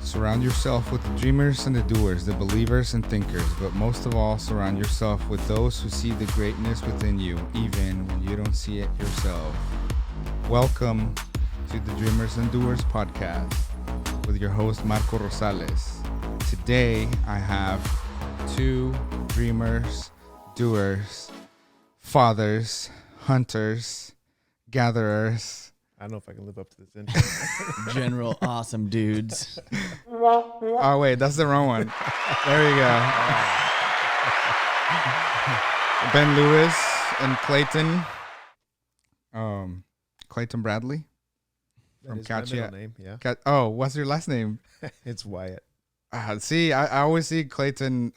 Surround yourself with the dreamers and the doers, the believers and thinkers, but most of all, surround yourself with those who see the greatness within you, even when you don't see it yourself. Welcome to the Dreamers and Doers podcast with your host, Marco Rosales. Today, I have two dreamers, doers, fathers, hunters, gatherers. I don't know if I can live up to this intro. General awesome dudes. Oh, wait, that's the wrong one. There you go. Ben Lewis and Clayton. Clayton Bradley from Caccia. Name, yeah. Oh, what's your last name? It's Wyatt. See, I always see Clayton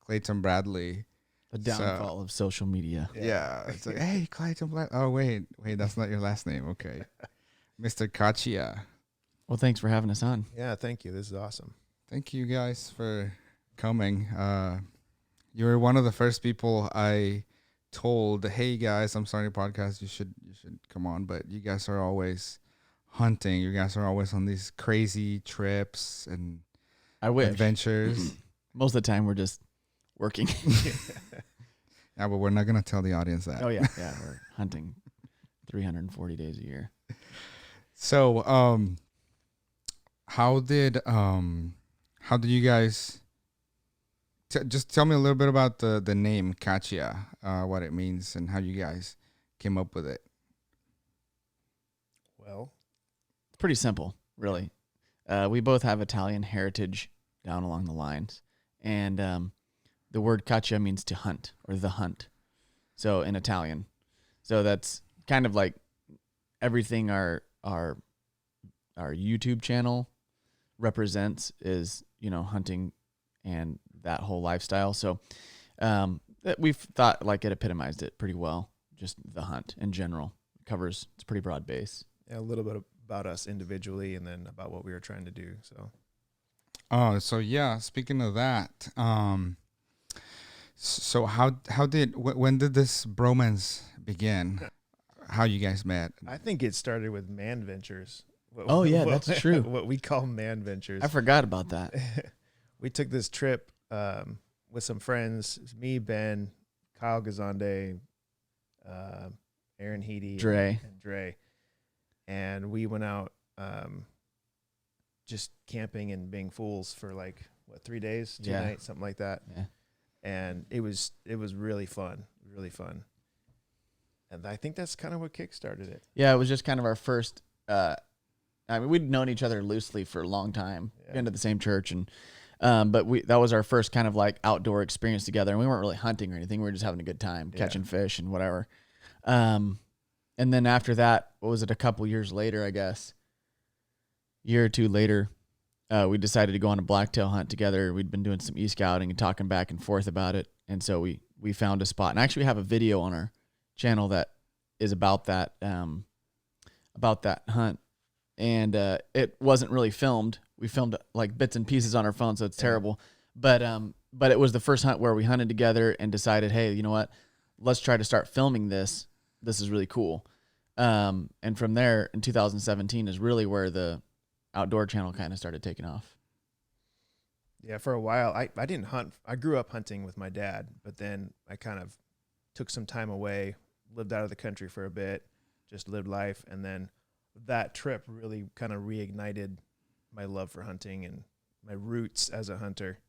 Bradley. The downfall of social media. Yeah. It's like, hey, Clayton Bradley. Oh, wait, that's not your last name. Okay. Mr. Caccia. Well, thanks for having us on. Yeah, thank you. This is awesome. Thank you guys for coming. You were one of the first people I told, hey guys, I'm starting a podcast. You should come on. But you guys are always hunting. You guys are always on these crazy trips and I wish. Adventures. Most of the time we're just working. Yeah, but we're not gonna tell the audience that. Oh yeah, we're hunting 340 days a year. So, how did you guys? Just tell me a little bit about the name Caccia, what it means, and how you guys came up with it. Well, It's pretty simple, really. We both have Italian heritage down along the lines, and the word caccia means to hunt or the hunt. So in Italian, so that's kind of like everything our YouTube channel represents is, hunting and that whole lifestyle. So we've thought like it epitomized it pretty well. Just the hunt in general it's a pretty broad base. yeah, a little bit about us individually, and then about what we were trying to do. So, So yeah. Speaking of that, so when did this bromance begin? How you guys met? I think it started with Man Ventures. Oh yeah, that's true. What we call Man Ventures. I forgot about that. We took this trip with some friends, me, Ben, Kyle Gazande, Aaron Heedy, Dre. and Dre. And we went out just camping and being fools for 3 days, 2 nights, something like that. Yeah. And it was really fun, really fun. And I think that's kind of what kickstarted it. Yeah, it was just kind of our first. We'd known each other loosely for a long time, been to the same church, and but that was our first kind of like outdoor experience together. And we weren't really hunting or anything; we were just having a good time, catching fish and whatever. And then after that, what was it? A couple years later, I guess, year or two later, we decided to go on a blacktail hunt together. We'd been doing some e-scouting and talking back and forth about it, and so we found a spot. And actually, we have a video on our channel that is about that hunt, and it wasn't really filmed. We filmed like bits and pieces on our phone, so it's terrible. But it was the first hunt where we hunted together and decided, hey, you know what? Let's try to start filming this. This is really cool. And from there, in 2017, is really where the outdoor channel kind of started taking off. Yeah, for a while, I didn't hunt. I grew up hunting with my dad, but then I kind of took some time away, lived out of the country for a bit, just lived life. And then that trip really kind of reignited my love for hunting and my roots as a hunter.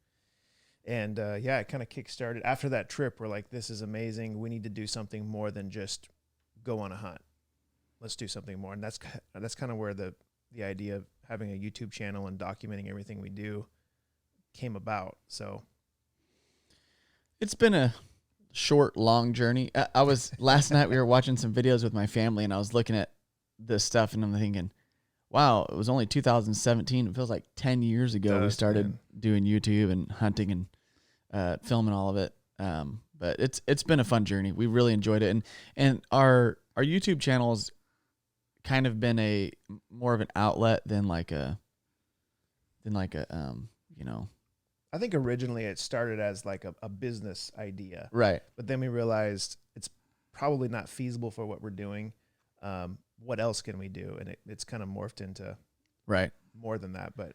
And it kind of kickstarted. After that trip, we're like, this is amazing. We need to do something more than just go on a hunt. Let's do something more. And that's kind of where the idea of having a YouTube channel and documenting everything we do came about. So it's been a short, long journey. I was last night we were watching some videos with my family, and I was looking at this stuff, and I'm thinking, wow, it was only 2017. It feels like 10 years ago we started doing YouTube and hunting and filming all of it. But it's been a fun journey. We really enjoyed it, and our YouTube channel's kind of been a more of an outlet than like a I think originally it started as like a business idea. Right. But then we realized it's probably not feasible for what we're doing. What else can we do? And it's kind of morphed into right more than that. But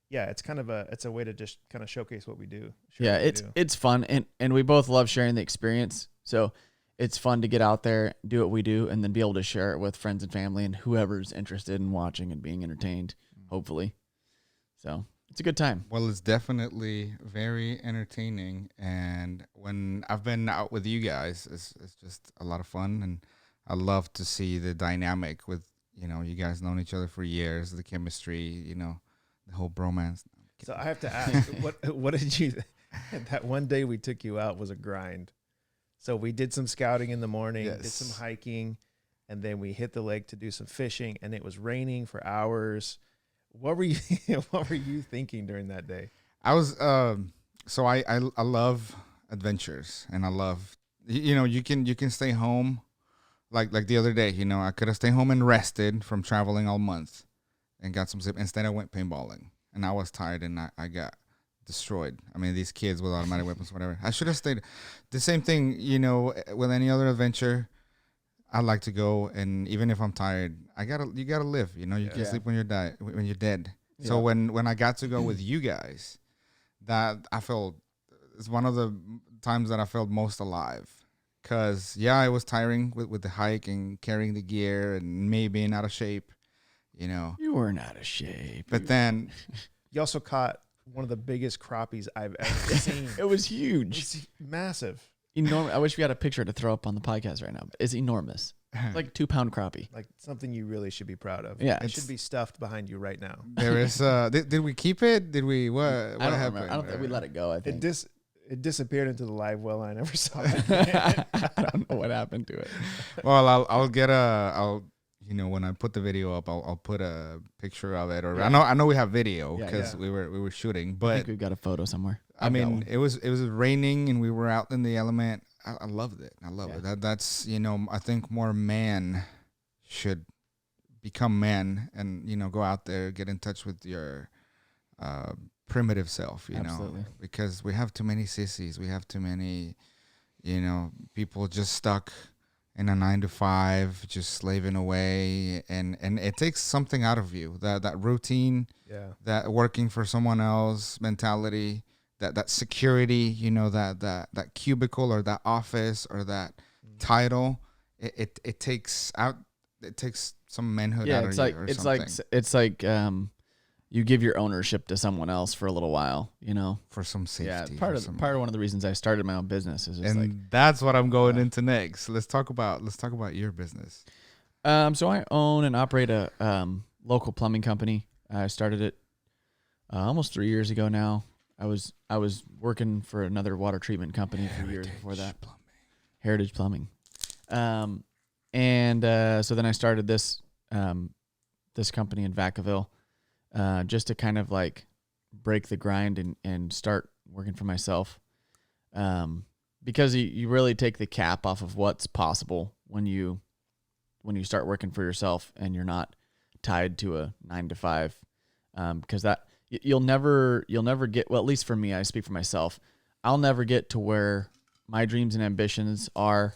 yeah, it's kind of it's a way to just kind of showcase what we do. Yeah, it's fun, and we both love sharing the experience. So it's fun to get out there, do what we do, and then be able to share it with friends and family and whoever's interested in watching and being entertained, hopefully. So it's a good time. Well, it's definitely very entertaining, and when I've been out with you guys, it's just a lot of fun, and I love to see the dynamic with, you guys known each other for years, the chemistry, the whole bromance. So I have to ask, what did you? That one day we took you out was a grind. So we did some scouting in the morning, did some hiking, and then we hit the lake to do some fishing, and it was raining for hours. What were you thinking during that day? I was so I love adventures, and I love you can stay home like the other day, I could have stayed home and rested from traveling all month and got some sleep. Instead I went paintballing, and I was tired, and I got destroyed. I mean, these kids with automatic weapons, whatever. I should have stayed. The same thing, with any other adventure. I like to go, and even if I'm tired, you gotta live. You can sleep when you're dead. Yeah. So when I got to go with you guys, that I felt it's one of the times that I felt most alive. Cause it was tiring with the hike and carrying the gear and me being out of shape. You weren't out of shape. But then you also caught one of the biggest crappies I've ever seen. It was huge. It's massive. Enormous. I wish we had a picture to throw up on the podcast right now. But it's enormous. It's like 2-pound crappie. Like something you really should be proud of. Yeah. It should be stuffed behind you right now. There is did we keep it? Did we what happened? Remember. I don't think we let it go, I think. It disappeared into the live well, and I never saw it. I don't know what happened to it. Well, I'll get when I put the video up, I'll put a picture of it, or I know we have video because we were shooting, but I think we've got a photo somewhere. I mean, it was raining and we were out in the element. I loved it. I love it. That's I think more men should become men and go out there, get in touch with your primitive self, Absolutely. Because we have too many sissies. We have too many, people just stuck in a 9-to-5, just slaving away, and it takes something out of you. That routine, that working for someone else mentality, that security, that cubicle or that office or that title. It takes some manhood out of you or something. It's like you give your ownership to someone else for a little while, for some safety. Yeah, part of one of the reasons I started my own business is just that's what I'm going into next. Let's talk about your business. So I own and operate a local plumbing company. I started it almost 3 years ago now. I was working for another water treatment company for years before that. Heritage Plumbing. So then I started this company in Vacaville. Just to kind of like break the grind and start working for myself. Because you really take the cap off of what's possible when you start working for yourself and you're not tied to a 9-to-5. Because that you'll never get, well, at least for me, I speak for myself, I'll never get to where my dreams and ambitions are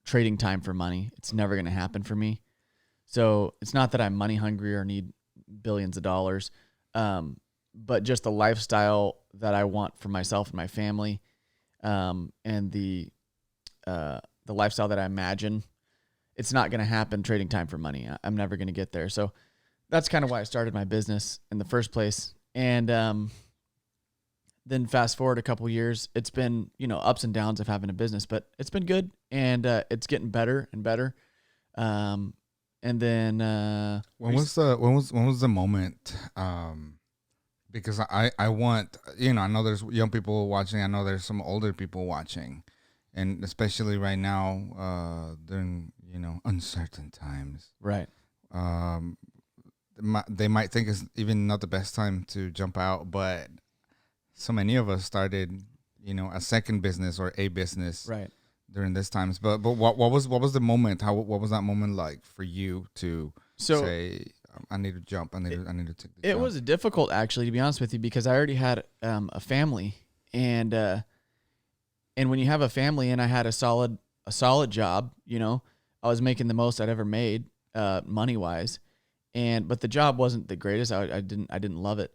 trading time for money. It's never going to happen for me. So it's not that I'm money hungry or need billions of dollars, but just the lifestyle that I want for myself and my family, and the lifestyle that I imagine, it's not going to happen trading time for money. I'm never going to get there. So that's kind of why I started my business in the first place. And then fast forward a couple years, it's been ups and downs of having a business, but it's been good, and it's getting better and better. And then when was the moment? Because I want, I know there's young people watching. I know there's some older people watching, and especially right now during uncertain times. Right. They might think it's even not the best time to jump out, but so many of us started a second business or a business. Right. During this times, but what was the moment? What was that moment like for you to say, I need to jump, I need to take the jump? It was difficult, actually, to be honest with you, because I already had a family, and when you have a family, and I had a solid job, I was making the most I'd ever made money wise, but the job wasn't the greatest. I didn't love it.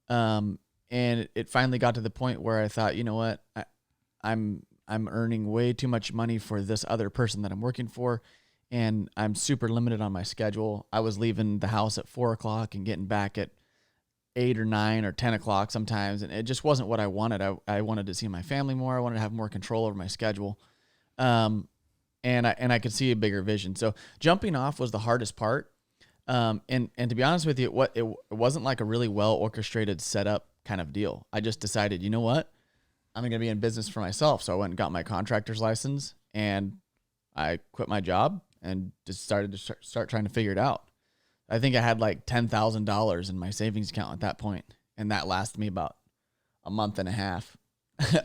And it finally got to the point where I thought, you know what, I'm earning way too much money for this other person that I'm working for, and I'm super limited on my schedule. I was leaving the house at 4:00 and getting back at 8 or 9 or 10 o'clock sometimes, and it just wasn't what I wanted. I wanted to see my family more. I wanted to have more control over my schedule, and I could see a bigger vision. So jumping off was the hardest part. And to be honest with you, it wasn't like a really well orchestrated setup kind of deal. I just decided, you know what, I'm going to be in business for myself. So I went and got my contractor's license, and I quit my job and just started to start trying to figure it out. I think I had like $10,000 in my savings account at that point, and that lasted me about a month and a half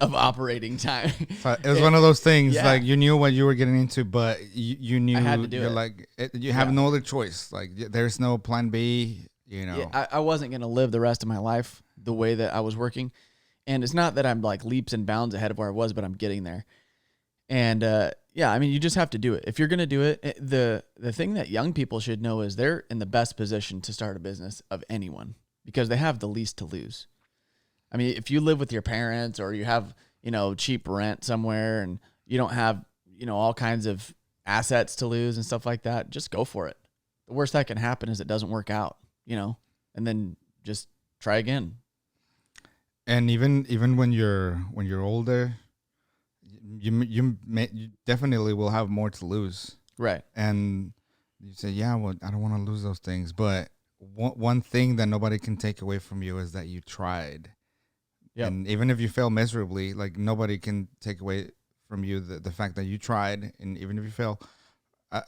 of operating time. So it was one of those things, Yeah. like you knew what you were getting into, but you knew I had to do you're it. like you have no other choice. Like there's no plan B. You know. Yeah, I wasn't going to live the rest of my life the way that I was working. And it's not that I'm like leaps and bounds ahead of where I was, but I'm getting there. And yeah, I mean, you just have to do it. If you're going to do it, the thing that young people should know is they're in the best position to start a business of anyone because they have the least to lose. I mean, if you live with your parents or you have, cheap rent somewhere and you don't have, all kinds of assets to lose and stuff like that, just go for it. The worst that can happen is it doesn't work out, and then just try again. And even when you're older, you definitely will have more to lose. Right. And you say, yeah, well, I don't want to lose those things. But one thing that nobody can take away from you is that you tried. Yep. And even if you fail miserably, like nobody can take away from you the fact that you tried. And even if you fail,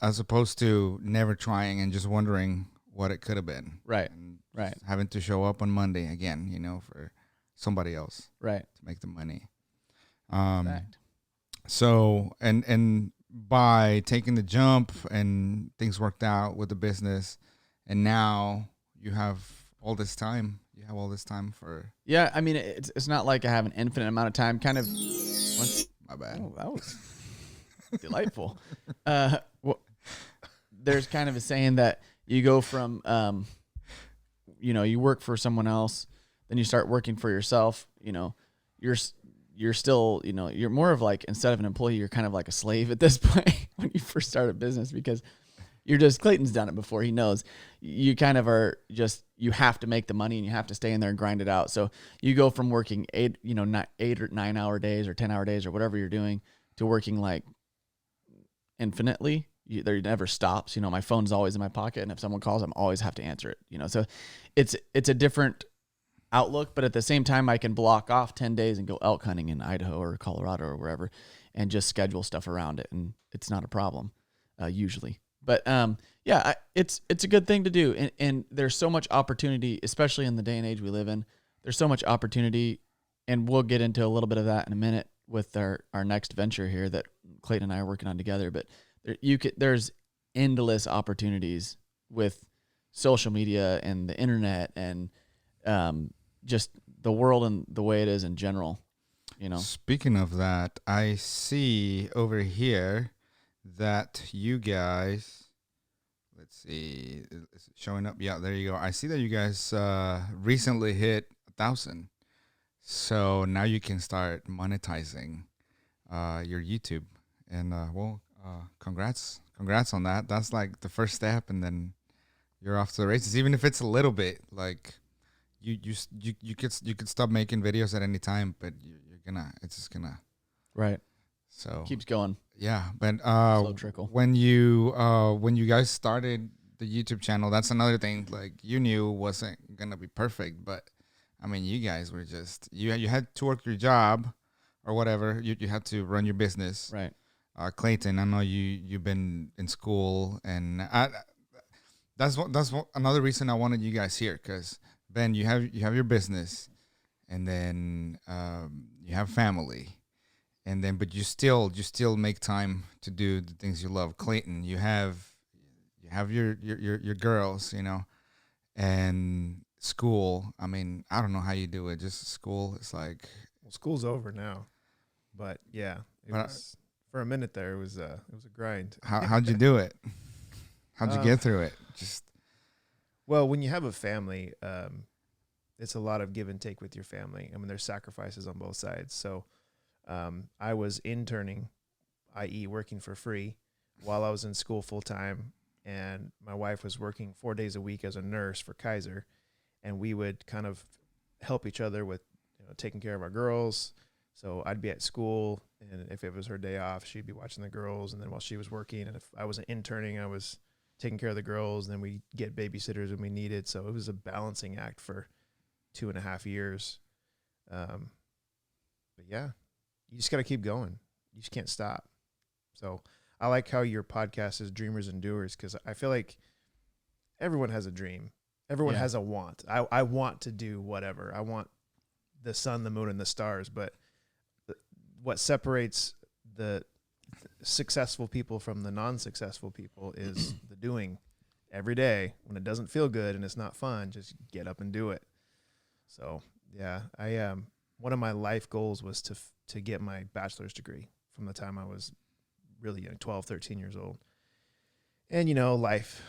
as opposed to never trying and just wondering what it could have been. Right. And right. Having to show up on Monday again, for somebody else. Right. To make the money. Fact. So, and by taking the jump and things worked out with the business, and now you have all this time. You have all this time for. Yeah, I mean, it's not like I have an infinite amount of time. Kind of. My bad. Oh, that was delightful. Well, there's kind of a saying that you go from, you work for someone else, then you start working for yourself. You're still, you're more of like, instead of an employee, you're kind of like a slave at this point when you first start a business because Clayton's done it before. He knows you kind of are just, you have to make the money and you have to stay in there and grind it out. So you go from working 8 or 9 hour days or 10 hour days or whatever you're doing to working like infinitely. There never stops. My phone's always in my pocket. And if someone calls, I'm always have to answer it, so it's a different outlook, but at the same time, I can block off 10 days and go elk hunting in Idaho or Colorado or wherever and just schedule stuff around it. And it's not a problem, usually. But yeah, it's a good thing to do. And there's so much opportunity, especially in the day and age we live in. There's so much opportunity, and we'll get into a little bit of that in a minute with our next venture here that Clayton and I are working on together. But there's endless opportunities with social media and the internet and just the world and the way it is in general, Speaking of that, I see over here that you guys, let's see, is it showing up? Yeah, there you go. I see that you guys recently hit 1,000. So now you can start monetizing your YouTube. And congrats on that. That's like the first step, and then you're off to the races. Even if it's a little bit, like you could stop making videos at any time, but it's just gonna right. So keeps going. Yeah, but slow trickle. When you guys started the YouTube channel, that's another thing. Like you knew wasn't gonna be perfect, but I mean, you guys were just you had to work your job or whatever. You had to run your business, right? Clayton, I know you've been in school, and that's another reason I wanted you guys here, because Ben, you have your business, and then you have family, and then but you still make time to do the things you love. Clayton, you have your girls, and school. I mean, I don't know how you do it. Just school. It's like, well, school's over now, but yeah, for a minute there, it was a grind. How'd you do it? How'd you get through it? Well, when you have a family, it's a lot of give and take with your family. I mean, there's sacrifices on both sides. So I was interning, i.e. working for free while I was in school full time. And my wife was working 4 days a week as a nurse for Kaiser. And we would kind of help each other with, taking care of our girls. So I'd be at school, and if it was her day off, she'd be watching the girls. And then while she was working, and if I wasn't interning, I was taking care of the girls. And then we get babysitters when we needed. So it was a balancing act for 2.5 years. But yeah, you just got to keep going. You just can't stop. So I like how your podcast is Dreamers and Doers, because I feel like everyone has a dream. Everyone has a want. I want to do whatever. I want the sun, the moon, and the stars. But what separates the successful people from the non-successful people is the doing. Every day when it doesn't feel good and it's not fun, just get up and do it. So yeah, I one of my life goals was to get my bachelor's degree from the time I was really young, 12, 13 years old. And life.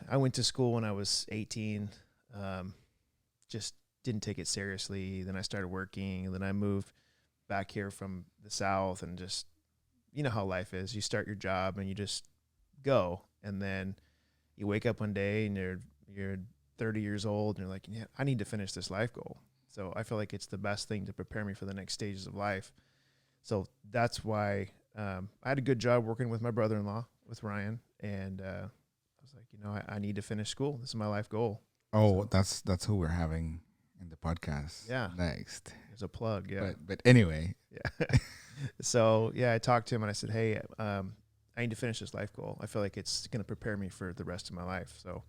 I went to school when I was 18. Just didn't take it seriously. Then I started working, and then I moved back here from the South, and just, how life is. You start your job and you just go, and then you wake up one day and you're 30 years old, and you're like, yeah, I need to finish this life goal. So I feel like it's the best thing to prepare me for the next stages of life. So that's why I had a good job working with my brother-in-law, with Ryan, and I was like, I need to finish school. This is my life goal. Oh, so that's who we're having in the podcast. Yeah. Next. There's a plug. Yeah. But anyway. Yeah. So yeah, I talked to him and I said, hey, I need to finish this life goal. I feel like it's going to prepare me for the rest of my life. So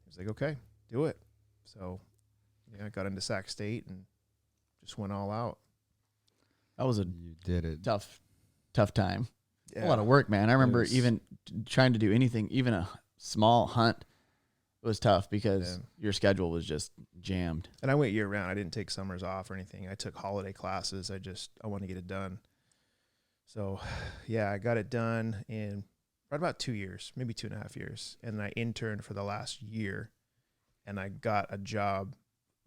he was like, okay, do it. So yeah, I got into Sac State and just went all out. That was You did it. tough time. Yeah. A lot of work, man. I remember even trying to do anything, even a small hunt, was tough because your schedule was just jammed. And I went year round. I didn't take summers off or anything. I took holiday classes. I wanted to get it done. So yeah, I got it done in right about 2 years, maybe 2.5 years. And then I interned for the last year, and I got a job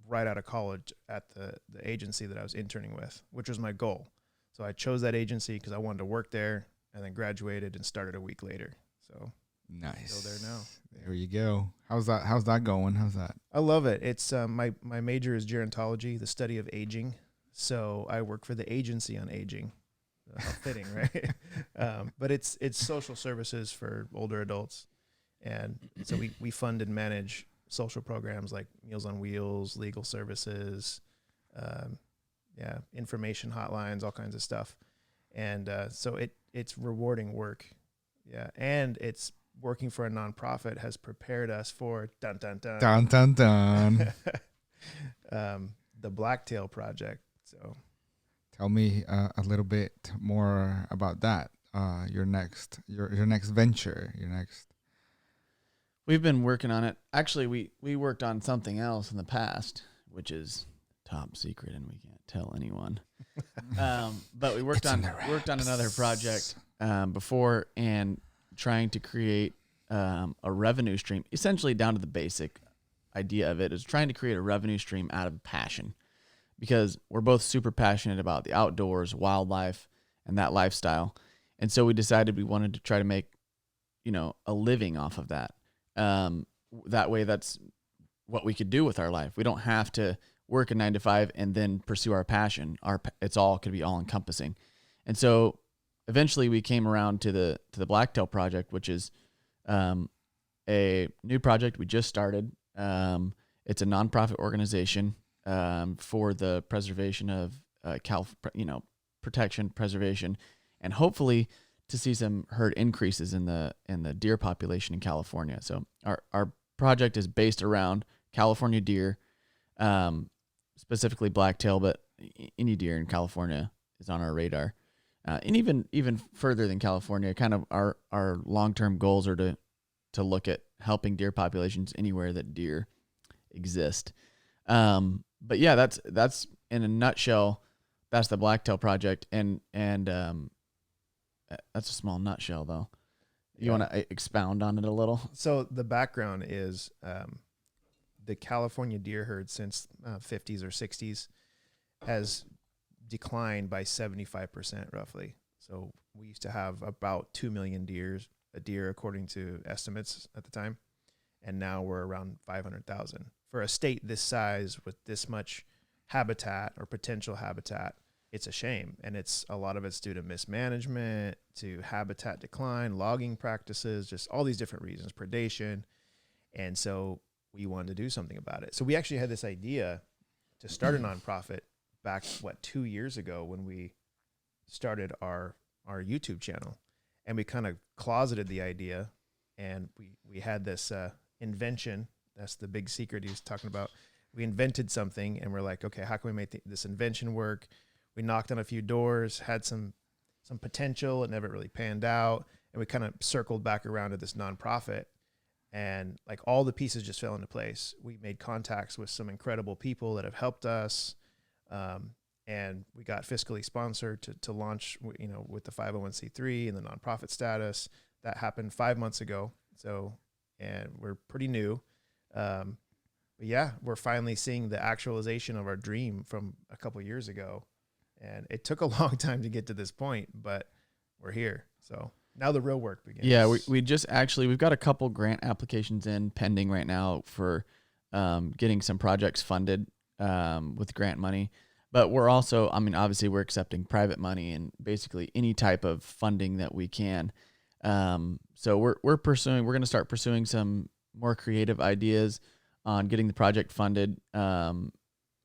right out of college at the agency that I was interning with, which was my goal. So I chose that agency because I wanted to work there, and then graduated and started a week later. So nice. still there now. There you go. How's that going? How's that? I love it. It's my major is gerontology, the study of aging. So I work for the agency on aging. How fitting, right? But it's social services for older adults, and so we fund and manage social programs like Meals on Wheels, legal services, information hotlines, all kinds of stuff. And so it's rewarding work. Yeah, and it's working for a nonprofit has prepared us for dun dun dun Dun dun dun. the Blacktail project. So tell me a little bit more about that. Your next venture. We've been working on it. Actually, we worked on something else in the past, which is top secret and we can't tell anyone. But we worked on another project before, and trying to create a revenue stream, essentially down to the basic idea of it is trying to create a revenue stream out of passion, because we're both super passionate about the outdoors, wildlife, and that lifestyle. And so we decided we wanted to try to make, a living off of that. That way, that's what we could do with our life. We don't have to work a 9 to 5 and then pursue our passion. It's all could be all encompassing. And so eventually we came around to the Blacktail project, which is a new project we just started. It's a nonprofit organization for the preservation of protection, preservation, and hopefully to see some herd increases in the deer population in California. So our project is based around California deer, specifically blacktail, but any deer in California is on our radar. And even further than California, kind of our long-term goals are to look at helping deer populations anywhere that deer exist. But yeah, that's in a nutshell, that's the Blacktail project. And that's a small nutshell though. You want to expound on it a little? So the background is the California deer herd since 50s or 60s has declined by 75% roughly. So we used to have about 2 million a deer according to estimates at the time. And now we're around 500,000. For a state this size with this much habitat or potential habitat, it's a shame. And a lot of it's due to mismanagement, to habitat decline, logging practices, just all these different reasons, predation. And so we wanted to do something about it. So we actually had this idea to start a nonprofit back, 2 years ago when we started our YouTube channel. And we kind of closeted the idea, and we had this invention. That's the big secret he was talking about. We invented something, and we're like, okay, how can we make this invention work? We knocked on a few doors, had some potential. It never really panned out, and we kind of circled back around to this nonprofit, and like all the pieces just fell into place. We made contacts with some incredible people that have helped us, and we got fiscally sponsored to launch, with the 501c3 and the nonprofit status. That happened 5 months ago. So, and we're pretty new. But yeah, we're finally seeing the actualization of our dream from a couple of years ago. And it took a long time to get to this point, but we're here. So now the real work begins. Yeah, we've got a couple grant applications in pending right now for getting some projects funded with grant money. But we're also, obviously we're accepting private money and basically any type of funding that we can. So we're going to start pursuing some more creative ideas on getting the project funded. And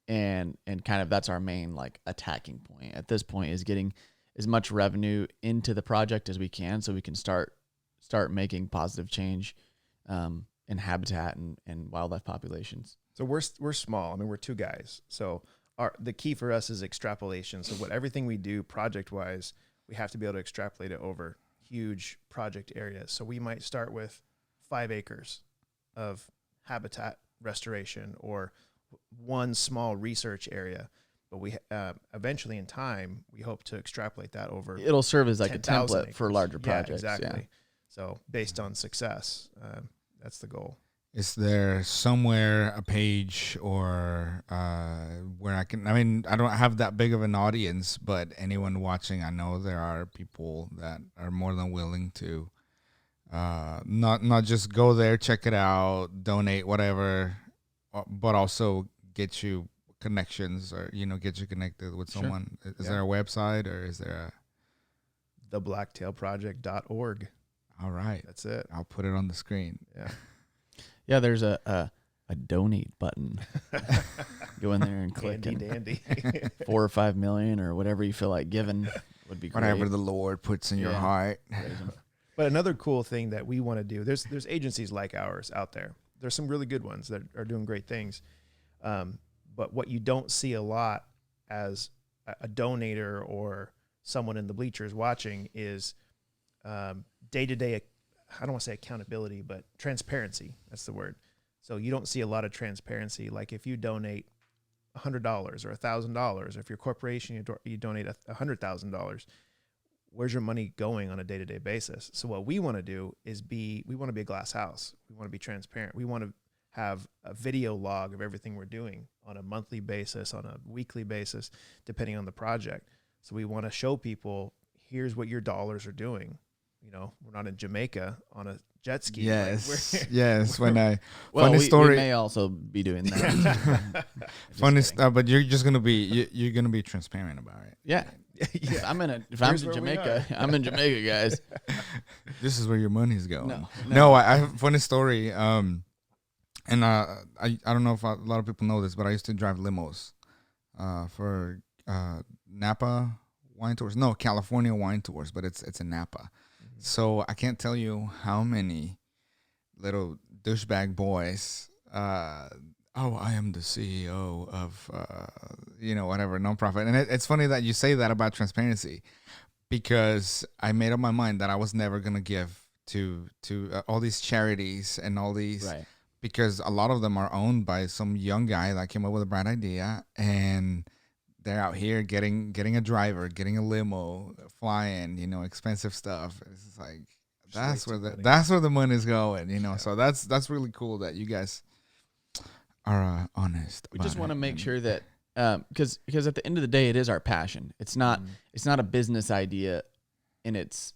kind of that's our main attacking point at this point, is getting as much revenue into the project as we can, so we can start making positive change in habitat and wildlife populations. So we're small. We're two guys. So the key for us is extrapolation. So everything we do project wise, we have to be able to extrapolate it over huge project areas. So we might start with 5 acres of habitat restoration or one small research area, but we eventually in time we hope to extrapolate that over. It'll serve as like a 10,000 template acres. for larger projects. Exactly. Yeah. So based on success, that's the goal. Is there somewhere a page or where I can? I don't have that big of an audience, but anyone watching, I know there are people that are more than willing to not just go there, check it out, donate, whatever, but also get you connections or get you connected with someone. Is there a website or is there theblacktailproject.org? All right, that's it. I'll put it on the screen. Yeah, there's a donate button. Go in there and click. Dandy. 4 or 5 million or whatever you feel like giving would be great. Whatever the Lord puts in your heart. But another cool thing that we want to do, there's agencies like ours out there. There's some really good ones that are doing great things. But what you don't see a lot as a donator or someone in the bleachers watching is day-to-day, I don't want to say accountability, but transparency. That's the word. So you don't see a lot of transparency. Like if you donate $100 or $1,000, or if your corporation, you donate $100,000, where's your money going on a day-to-day basis? So what we want to do is we want to be a glass house. We want to be transparent. We want to have a video log of everything we're doing on a monthly basis, on a weekly basis, depending on the project. So we want to show people, here's what your dollars are doing. We're not in Jamaica on a jet ski. Yes, Funny story. We may also be doing that. Funny stuff, but you're just gonna be transparent about it. Yeah. If I'm in Jamaica, I'm in Jamaica, guys. This is where your money's going. No. I have a funny story. And I don't know if a lot of people know this, but I used to drive limos for Napa wine tours. No, California wine tours, but it's in Napa. So I can't tell you how many little douchebag boys. I am the CEO of whatever nonprofit, and it's funny that you say that about transparency, because I made up my mind that I was never gonna give to all these charities and all these. Right. Because a lot of them are owned by some young guy that came up with a bright idea, and they're out here getting a driver, getting a limo, flying, expensive stuff. It's like that's where the money's going, So that's really cool that you guys are honest. We just about want to it. make And- sure that because at the end of the day, it is our passion. It's not a business idea in its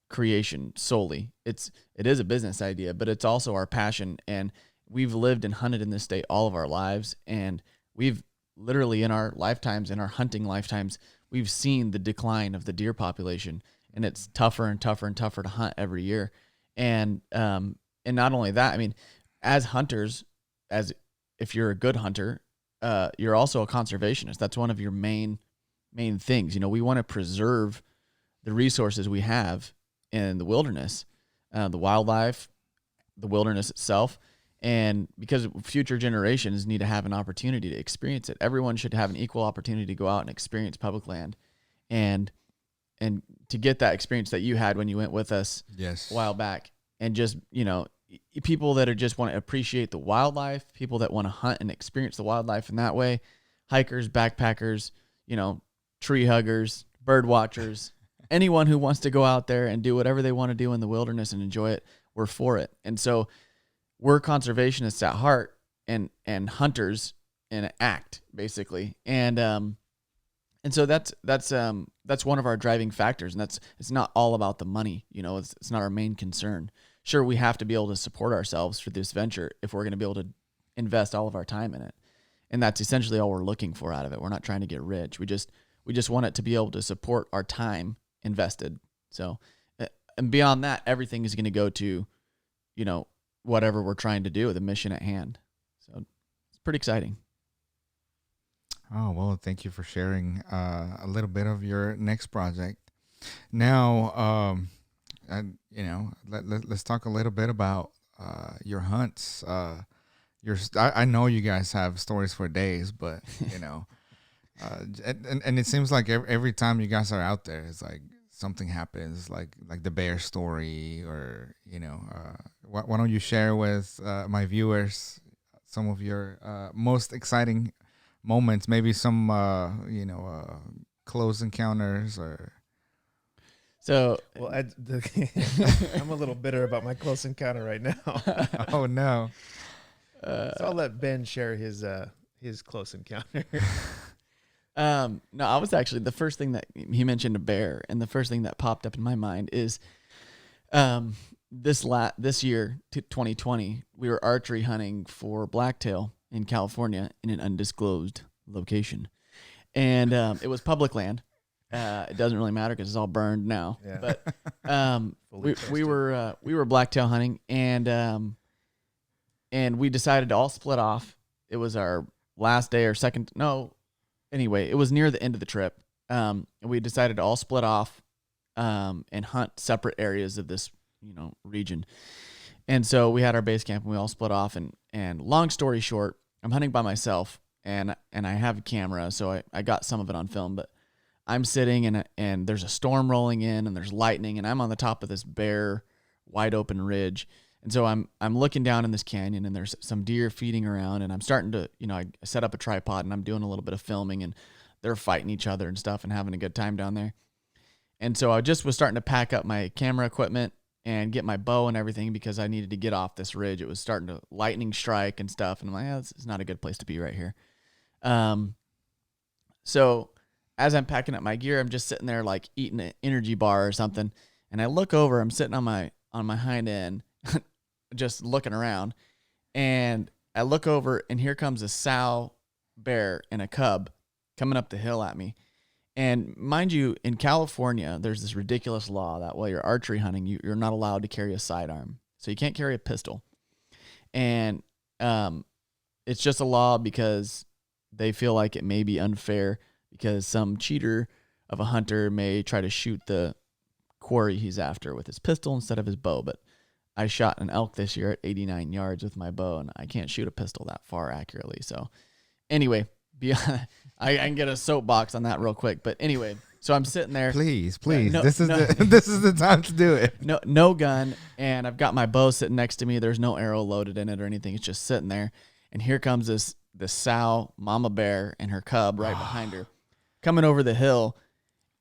creation solely. It is a business idea, but it's also our passion. And we've lived and hunted in this state all of our lives, and we've literally in our lifetimes, in our hunting lifetimes, we've seen the decline of the deer population, and it's tougher and tougher and tougher to hunt every year. And not only that, I mean, as hunters, if you're a good hunter, you're also a conservationist. That's one of your main things. You know, we want to preserve the resources we have in the wilderness, the wildlife, the wilderness itself. And because future generations need to have an opportunity to experience it. Everyone should have an equal opportunity to go out and experience public land, and to get that experience that you had when you went with us a while back. And just, people that are just want to appreciate the wildlife, people that want to hunt and experience the wildlife in that way, hikers, backpackers, tree huggers, bird watchers, anyone who wants to go out there and do whatever they want to do in the wilderness and enjoy it, we're for it. And so we're conservationists at heart and hunters in act, basically. And so that's one of our driving factors. And it's not all about the money. It's not our main concern. Sure, we have to be able to support ourselves for this venture if we're going to be able to invest all of our time in it. And that's essentially all we're looking for out of it. We're not trying to get rich. We just want it to be able to support our time invested. So, and beyond that, everything is going to go to, whatever we're trying to do, the mission at hand. So it's pretty exciting. Oh, well, thank you for sharing a little bit of your next project. Now, let's talk a little bit about your hunts. I know you guys have stories for days, but and it seems like every time you guys are out there, it's like something happens, like the bear story, or why don't you share with my viewers some of your most exciting moments, maybe some close encounters or. So, well, I'm a little bitter about my close encounter right now. Oh no! So I'll let Ben share his close encounter. No, I was actually, the first thing that he mentioned a bear, and the first thing that popped up in my mind is this year, 2020, we were archery hunting for blacktail in California in an undisclosed location, and it was public land. It doesn't really matter because it's all burned now. Yeah. But we were blacktail hunting, and we decided to all split off. It was our last day or second. No, anyway, it was near the end of the trip. And we decided to all split off and hunt separate areas of this region. And so we had our base camp, and we all split off. And long story short, I'm hunting by myself, and I have a camera, so I got some of it on film, but I'm sitting and there's a storm rolling in, and there's lightning, and I'm on the top of this bare, wide open ridge. And so I'm looking down in this canyon, and there's some deer feeding around, and I'm starting to, I set up a tripod, and I'm doing a little bit of filming, and they're fighting each other and stuff and having a good time down there. And so I just was starting to pack up my camera equipment and get my bow and everything because I needed to get off this ridge. It was starting to lightning strike and stuff, and I'm like, this is not a good place to be right here. So as I'm packing up my gear, I'm just sitting there like eating an energy bar or something, and I look over. I'm sitting on my hind end, just looking around, and I look over, and here comes a sow bear and a cub coming up the hill at me. And mind you, in California, there's this ridiculous law that while you're archery hunting, you're not allowed to carry a sidearm, so you can't carry a pistol. And it's just a law because they feel like it may be unfair, because some cheater of a hunter may try to shoot the quarry he's after with his pistol instead of his bow. But I shot an elk this year at 89 yards with my bow, and I can't shoot a pistol that far accurately. So anyway, I can get a soapbox on that real quick. But anyway, so I'm sitting there. Please. This is the time to do it. No gun, and I've got my bow sitting next to me. There's no arrow loaded in it or anything. It's just sitting there. And here comes this sow mama bear and her cub right behind her, coming over the hill,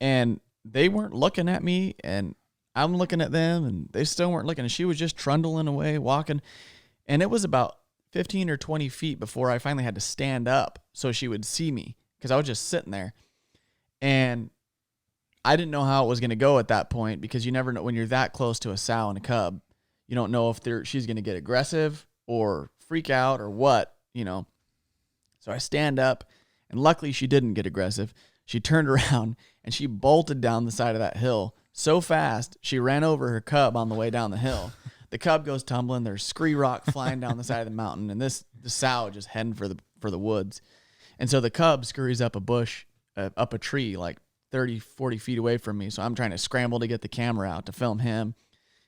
and they weren't looking at me, and I'm looking at them, and they still weren't looking. And she was just trundling away, walking, and it was about 15 or 20 feet before I finally had to stand up so she would see me, because I was just sitting there. And I didn't know how it was going to go at that point, because you never know when you're that close to a sow and a cub. You don't know if she's going to get aggressive or freak out or what, you know. So I stand up, and luckily she didn't get aggressive. She turned around and she bolted down the side of that hill so fast she ran over her cub on the way down the hill. The cub goes tumbling. There's scree rock flying down the side of the mountain, and the sow just heading for the woods. And so the cub scurries up a bush, up a tree, like 30, 40 feet away from me. So I'm trying to scramble to get the camera out to film him.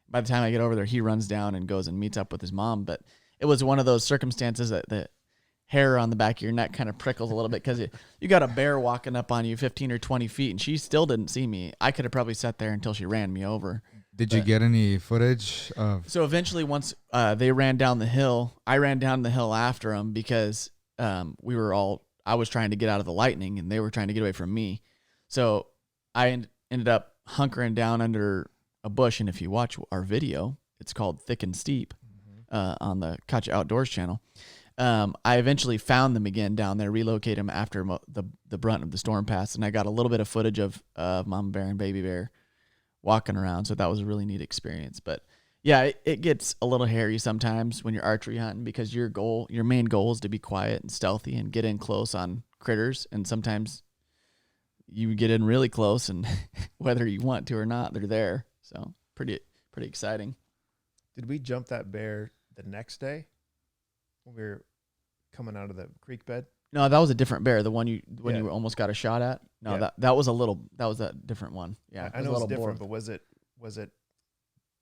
By the time I get over there, he runs down and goes and meets up with his mom. But it was one of those circumstances that the hair on the back of your neck kind of prickles a little bit, because you got a bear walking up on you 15 or 20 feet, and she still didn't see me. I could have probably sat there until she ran me over. Did you get any footage of? So eventually, once they ran down the hill, I ran down the hill after them, because I was trying to get out of the lightning, and they were trying to get away from me. So I ended up hunkering down under a bush, and if you watch our video, it's called Thick and Steep on the Caccia Outdoors channel. I eventually found them again down there, relocated them after the brunt of the storm passed, and I got a little bit of footage of mama bear and baby bear walking around, so that was a really neat experience. But yeah, it gets a little hairy sometimes when you're archery hunting, because your main goal is to be quiet and stealthy and get in close on critters, and sometimes you get in really close, and whether you want to or not, they're there. So pretty exciting. Did we jump that bear the next day when we were coming out of the creek bed? No, that was a different bear. The one you almost got a shot at. No, Yeah. that was a different one. Yeah, I know it's different, but was it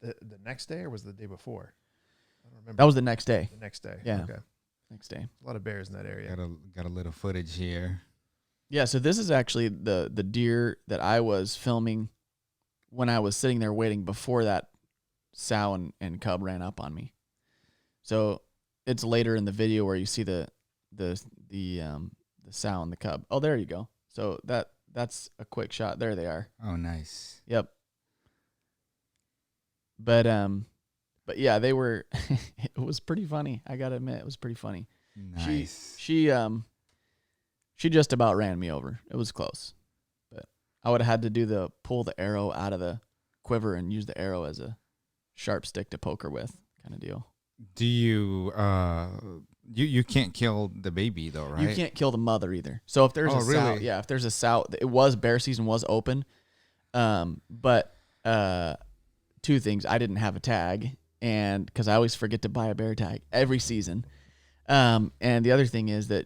the next day or was it the day before? I don't remember. That was the next day. The next day. Yeah. Okay. Next day. A lot of bears in that area. Got a little footage here. Yeah, so this is actually the deer that I was filming when I was sitting there waiting before that sow and cub ran up on me. So it's later in the video where you see the sow and the cub. Oh, there you go. So that's a quick shot. There they are. Oh, nice. Yep. But yeah, they were. It was pretty funny. I gotta admit, it was pretty funny. Nice. She just about ran me over. It was close, but I would have had to pull the arrow out of the quiver and use the arrow as a sharp stick to poke her with, kind of deal. Do you you can't kill the baby though, right? You can't kill the mother either. So if there's sow, yeah, if there's a sow, bear season was open, but two things: I didn't have a tag, and because I always forget to buy a bear tag every season, and the other thing is that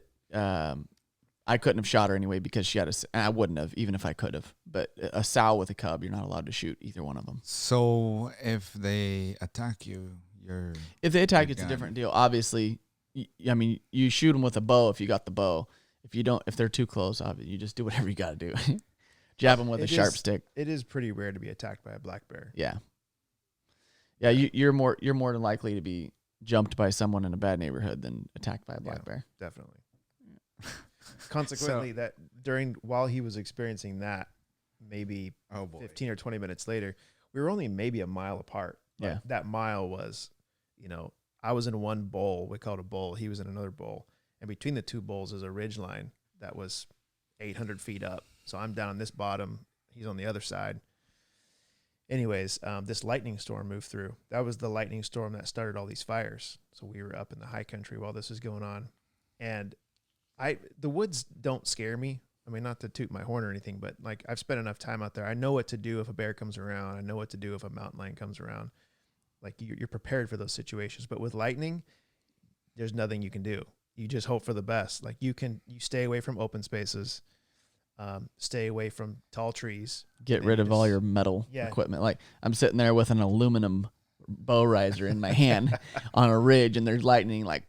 I couldn't have shot her anyway because she had I wouldn't have, even if I could have. But a sow with a cub, you're not allowed to shoot either one of them. So if they attack you, if they attack, it's a different deal. Obviously, I mean, you shoot them with a bow if you got the bow. If they're too close, obviously, you just do whatever you got to do. Jab them with a sharp stick. It is pretty rare to be attacked by a black bear. Yeah. Yeah, you're more than likely to be jumped by someone in a bad neighborhood than attacked by a black bear. Definitely. Consequently, while he was experiencing that, maybe 15 or 20 minutes later, we were only maybe a mile apart. Yeah. That mile was, I was in one bowl. We called it a bowl. He was in another bowl. And between the two bowls is a ridge line that was 800 feet up. So I'm down on this bottom. He's on the other side. Anyways, this lightning storm moved through. That was the lightning storm that started all these fires. So we were up in the high country while this was going on. And the woods don't scare me. I mean, not to toot my horn or anything, but like I've spent enough time out there. I know what to do if a bear comes around. I know what to do if a mountain lion comes around. Like you're prepared for those situations. But with lightning, there's nothing you can do. You just hope for the best. Like you stay away from open spaces, stay away from tall trees. Get rid of all your metal equipment. Like I'm sitting there with an aluminum bow riser in my hand on a ridge, and there's lightning. Like,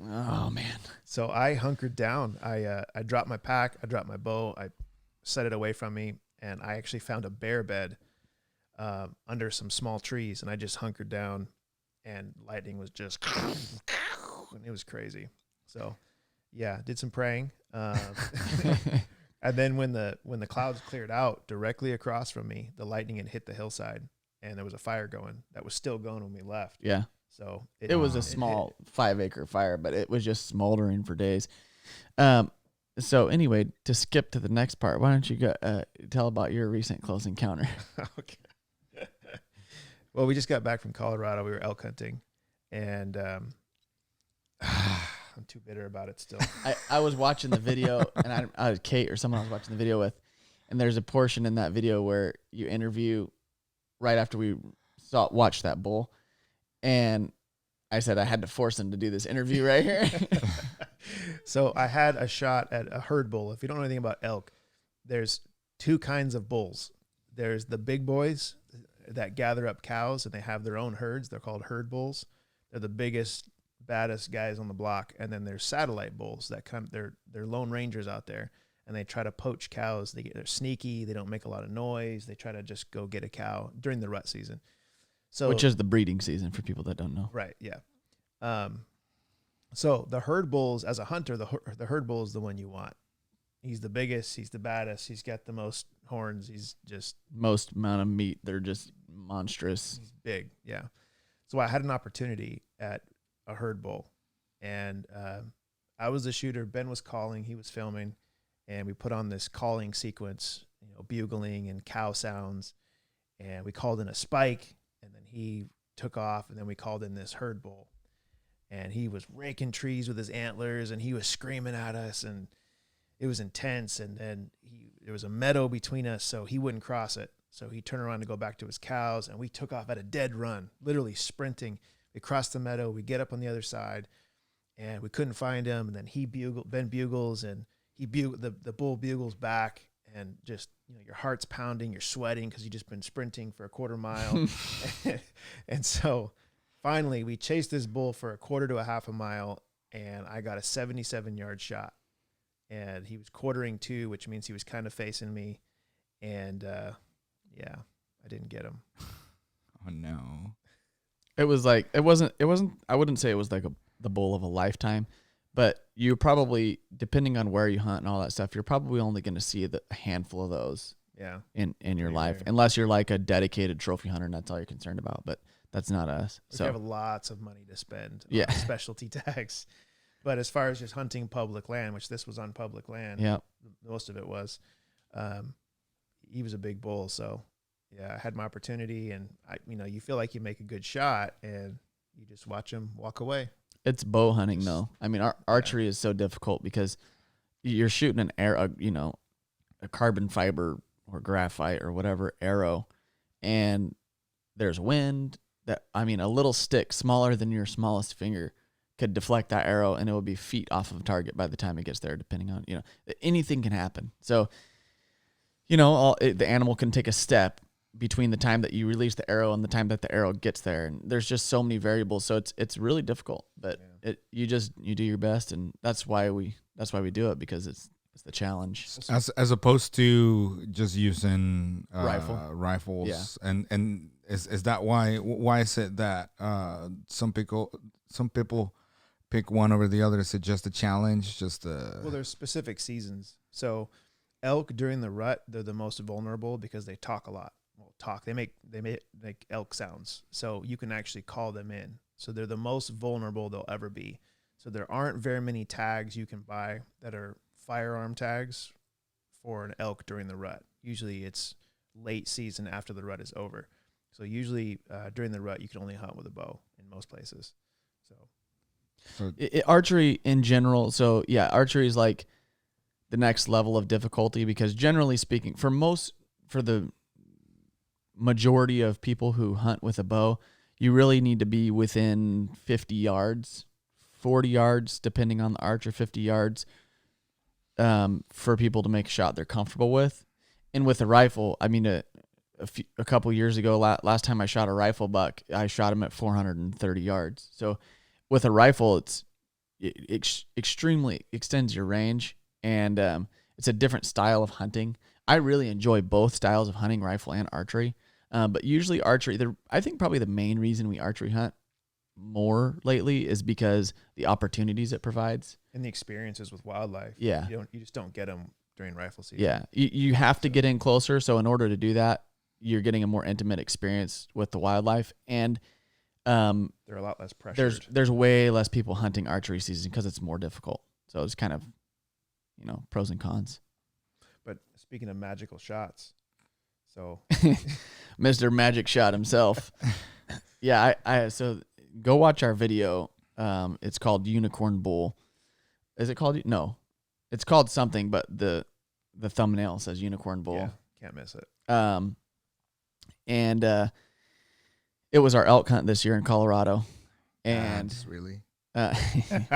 oh man. So I hunkered down. I dropped my pack. I dropped my bow. I set it away from me, and I actually found a bear bed under some small trees, and I just hunkered down, and lightning was just, and it was crazy. So, yeah, did some praying, and then when the clouds cleared out, directly across from me, the lightning had hit the hillside, and there was a fire going that was still going when we left. Yeah. So it was a small 5-acre fire, but it was just smoldering for days. So anyway, to skip to the next part, why don't you go, tell about your recent close encounter? Okay. Well, we just got back from Colorado. We were elk hunting, and I'm too bitter about it still. I was watching the video, and I was Kate or someone I was watching the video with, and there's a portion in that video where you interview right after we watched that bull, and I said I had to force him to do this interview right here. So I had a shot at a herd bull. If you don't know anything about elk, there's two kinds of bulls. There's the big boys that gather up cows and they have their own herds. They're called herd bulls. They're the biggest, baddest guys on the block. And then there's satellite bulls that they're lone rangers out there, and they try to poach cows. They're sneaky. They don't make a lot of noise. They try to just go get a cow during the rut season. So, which is the breeding season for people that don't know. Right. Yeah. So the herd bulls, as a hunter, the herd bull is the one you want. He's the biggest. He's the baddest. He's got the most horns. He's just most amount of meat. They're just monstrous. He's big. Yeah. So I had an opportunity at a herd bull, and I was the shooter. Ben was calling. He was filming, and we put on this calling sequence, bugling and cow sounds, and we called in a spike, and then he took off, and then we called in this herd bull. And he was raking trees with his antlers, and he was screaming at us, and it was intense. And then there was a meadow between us, so he wouldn't cross it. So he turned around to go back to his cows, and we took off at a dead run, literally sprinting. We crossed the meadow. We get up on the other side, and we couldn't find him. And then Ben bugles, and the bull bugles back, and just your heart's pounding, you're sweating because you've just been sprinting for a quarter mile, and so. Finally, we chased this bull for a quarter to a half a mile, and I got a 77-yard shot. And he was quartering to, which means he was kind of facing me. And, yeah, I didn't get him. Oh, no. It wasn't, I wouldn't say it was like the bull of a lifetime, but you probably, depending on where you hunt and all that stuff, you're probably only going to see a handful of those in your life, unless you're like a dedicated trophy hunter and that's all you're concerned about. But that's not us. We have lots of money to spend on specialty tags. But as far as just hunting public land, which this was on public land, most of it was, he was a big bull. So, yeah, I had my opportunity, and you feel like you make a good shot, and you just watch him walk away. It's bow hunting, though. I mean, archery is so difficult because you're shooting an arrow, a carbon fiber or graphite or whatever arrow, and there's wind. A little stick smaller than your smallest finger could deflect that arrow, and it would be feet off of target by the time it gets there, depending on, anything can happen. So, the animal can take a step between the time that you release the arrow and the time that the arrow gets there. And there's just so many variables. So it's really difficult, but you do your best. And that's why we do it, because it's the challenge. As opposed to just using rifles. Yeah. And is that why is it that some people pick one over the other? Is it just a challenge? Well, there's specific seasons. So elk during the rut, they're the most vulnerable because they talk a lot. They make elk sounds. So you can actually call them in. So they're the most vulnerable they'll ever be. So there aren't very many tags you can buy that are firearm tags for an elk during the rut. Usually it's late season after the rut is over. So usually during the rut, you can only hunt with a bow in most places. So archery in general. So yeah, archery is like the next level of difficulty, because generally speaking, for the majority of people who hunt with a bow, you really need to be within 50 yards, 40 yards, depending on the archer, 50 yards, for people to make a shot they're comfortable with. And with a rifle, a couple years ago, last time I shot a rifle buck, I shot him at 430 yards. So with a rifle, it extremely extends your range, and it's a different style of hunting. I really enjoy both styles of hunting, rifle and archery. But usually archery, I think probably the main reason we archery hunt more lately is because the opportunities it provides. And the experiences with wildlife. Yeah. You just don't get them during rifle season. Yeah. You have to get in closer. So in order to do that, you're getting a more intimate experience with the wildlife. And They're a lot less pressured. There's way less people hunting archery season because it's more difficult. So it's kind of, pros and cons. But speaking of magical shots, so Mr. Magic Shot himself. Yeah, I so go watch our video. It's called Unicorn Bull. Is it called? No, it's called something, but the thumbnail says Unicorn Bull. yeah, can't miss it. And it was our elk hunt this year in Colorado, and really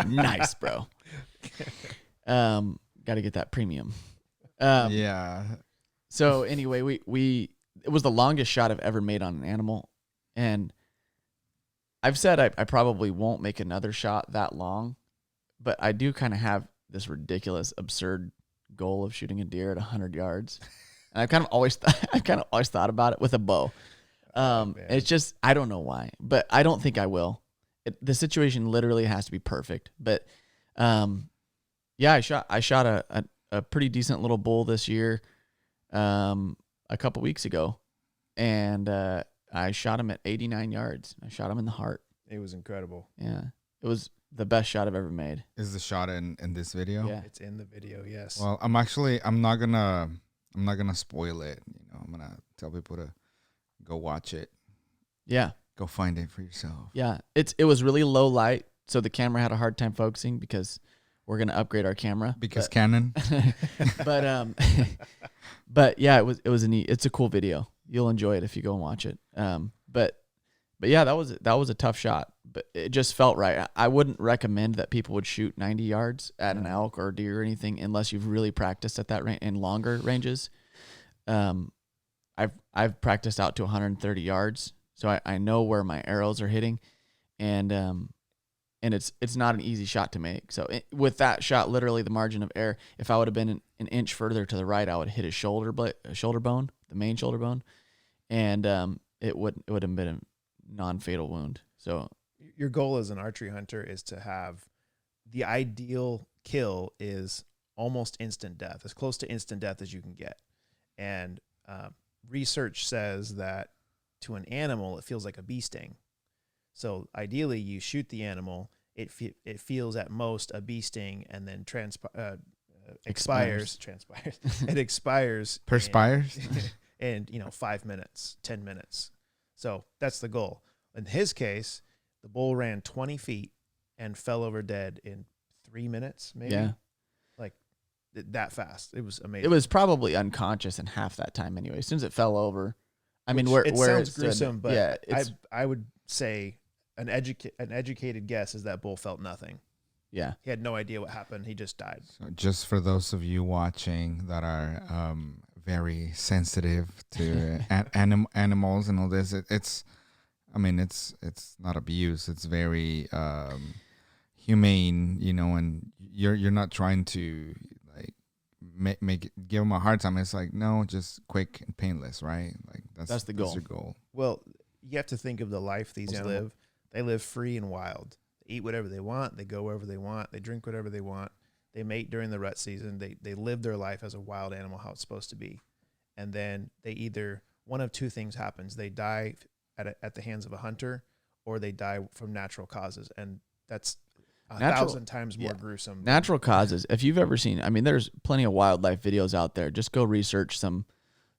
nice, bro. Got to get that premium. yeah. So anyway, we it was the longest shot I've ever made on an animal, and I've said I probably won't make another shot that long, but I do kind of have this ridiculous, absurd goal of shooting a deer at 100 yards, and I've kind of always thought about it with a bow. It's just I don't know why, but I don't think I will. The situation literally has to be perfect, but yeah, I shot a pretty decent little bull this year, a couple weeks ago, and I shot him at 89 yards. I shot him in the heart. It was incredible. Yeah, it was the best shot I've ever made. Is the shot in this video? Yeah, It's in the video. Yes. Well, I'm not gonna spoil it. I'm gonna tell people to go watch it. yeah, Go find it for yourself. yeah. It was really low light, so the camera had a hard time focusing because we're gonna upgrade our camera. Because Canon. But yeah, it was it's a cool video. You'll enjoy it if you go and watch it. But yeah, that was a tough shot, but it just felt right. I wouldn't recommend that people would shoot 90 yards at an elk or deer or anything unless you've really practiced at that in longer ranges. I've practiced out to 130 yards, so I know where my arrows are hitting, and it's not an easy shot to make. So with that shot, literally the margin of error, if I would have been an inch further to the right, I would hit his shoulder bone, the main shoulder bone, and it would have been a non-fatal wound. So your goal as an archery hunter is to have the ideal kill is almost instant death, as close to instant death as you can get. And research says that to an animal, it feels like a bee sting. So ideally, you shoot the animal, it feels at most a bee sting, and then expires. It expires. Perspires. In 5 minutes, 10 minutes. So that's the goal. In his case, the bull ran 20 feet and fell over dead in 3 minutes, maybe. yeah, Like that fast. It was amazing. it was probably unconscious in half that time anyway. As soon as it fell over, I mean, It where sounds stood, gruesome, but yeah, I would say an educated guess is that bull felt nothing. yeah. He had no idea what happened. He just died. So just for those of you watching that are very sensitive to animals and all this, it's not abuse. It's very humane, and you're not trying to give them a hard time. It's like, no, just quick and painless, right? Like That's the goal. That's your goal. Well, you have to think of the life these animals live. They live free and wild. They eat whatever they want. They go wherever they want. They drink whatever they want. They mate during the rut season. They live their life as a wild animal, how it's supposed to be. And then they either, one of two things happens. They die at the hands of a hunter, or they die from natural causes. And that's 1,000 times more gruesome. Natural causes. If you've ever seen, I mean, there's plenty of wildlife videos out there. Just go research some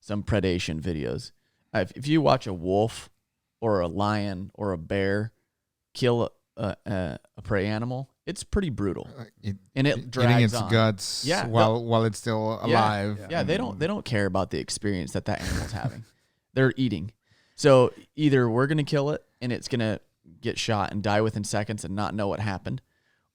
predation videos. If you watch a wolf or a lion or a bear kill a prey animal, it's pretty brutal, and it drags eating its on. guts Yeah, while it's still alive. Yeah, they don't care about the experience that animal's having. They're eating. So either we're gonna kill it and it's gonna get shot and die within seconds and not know what happened,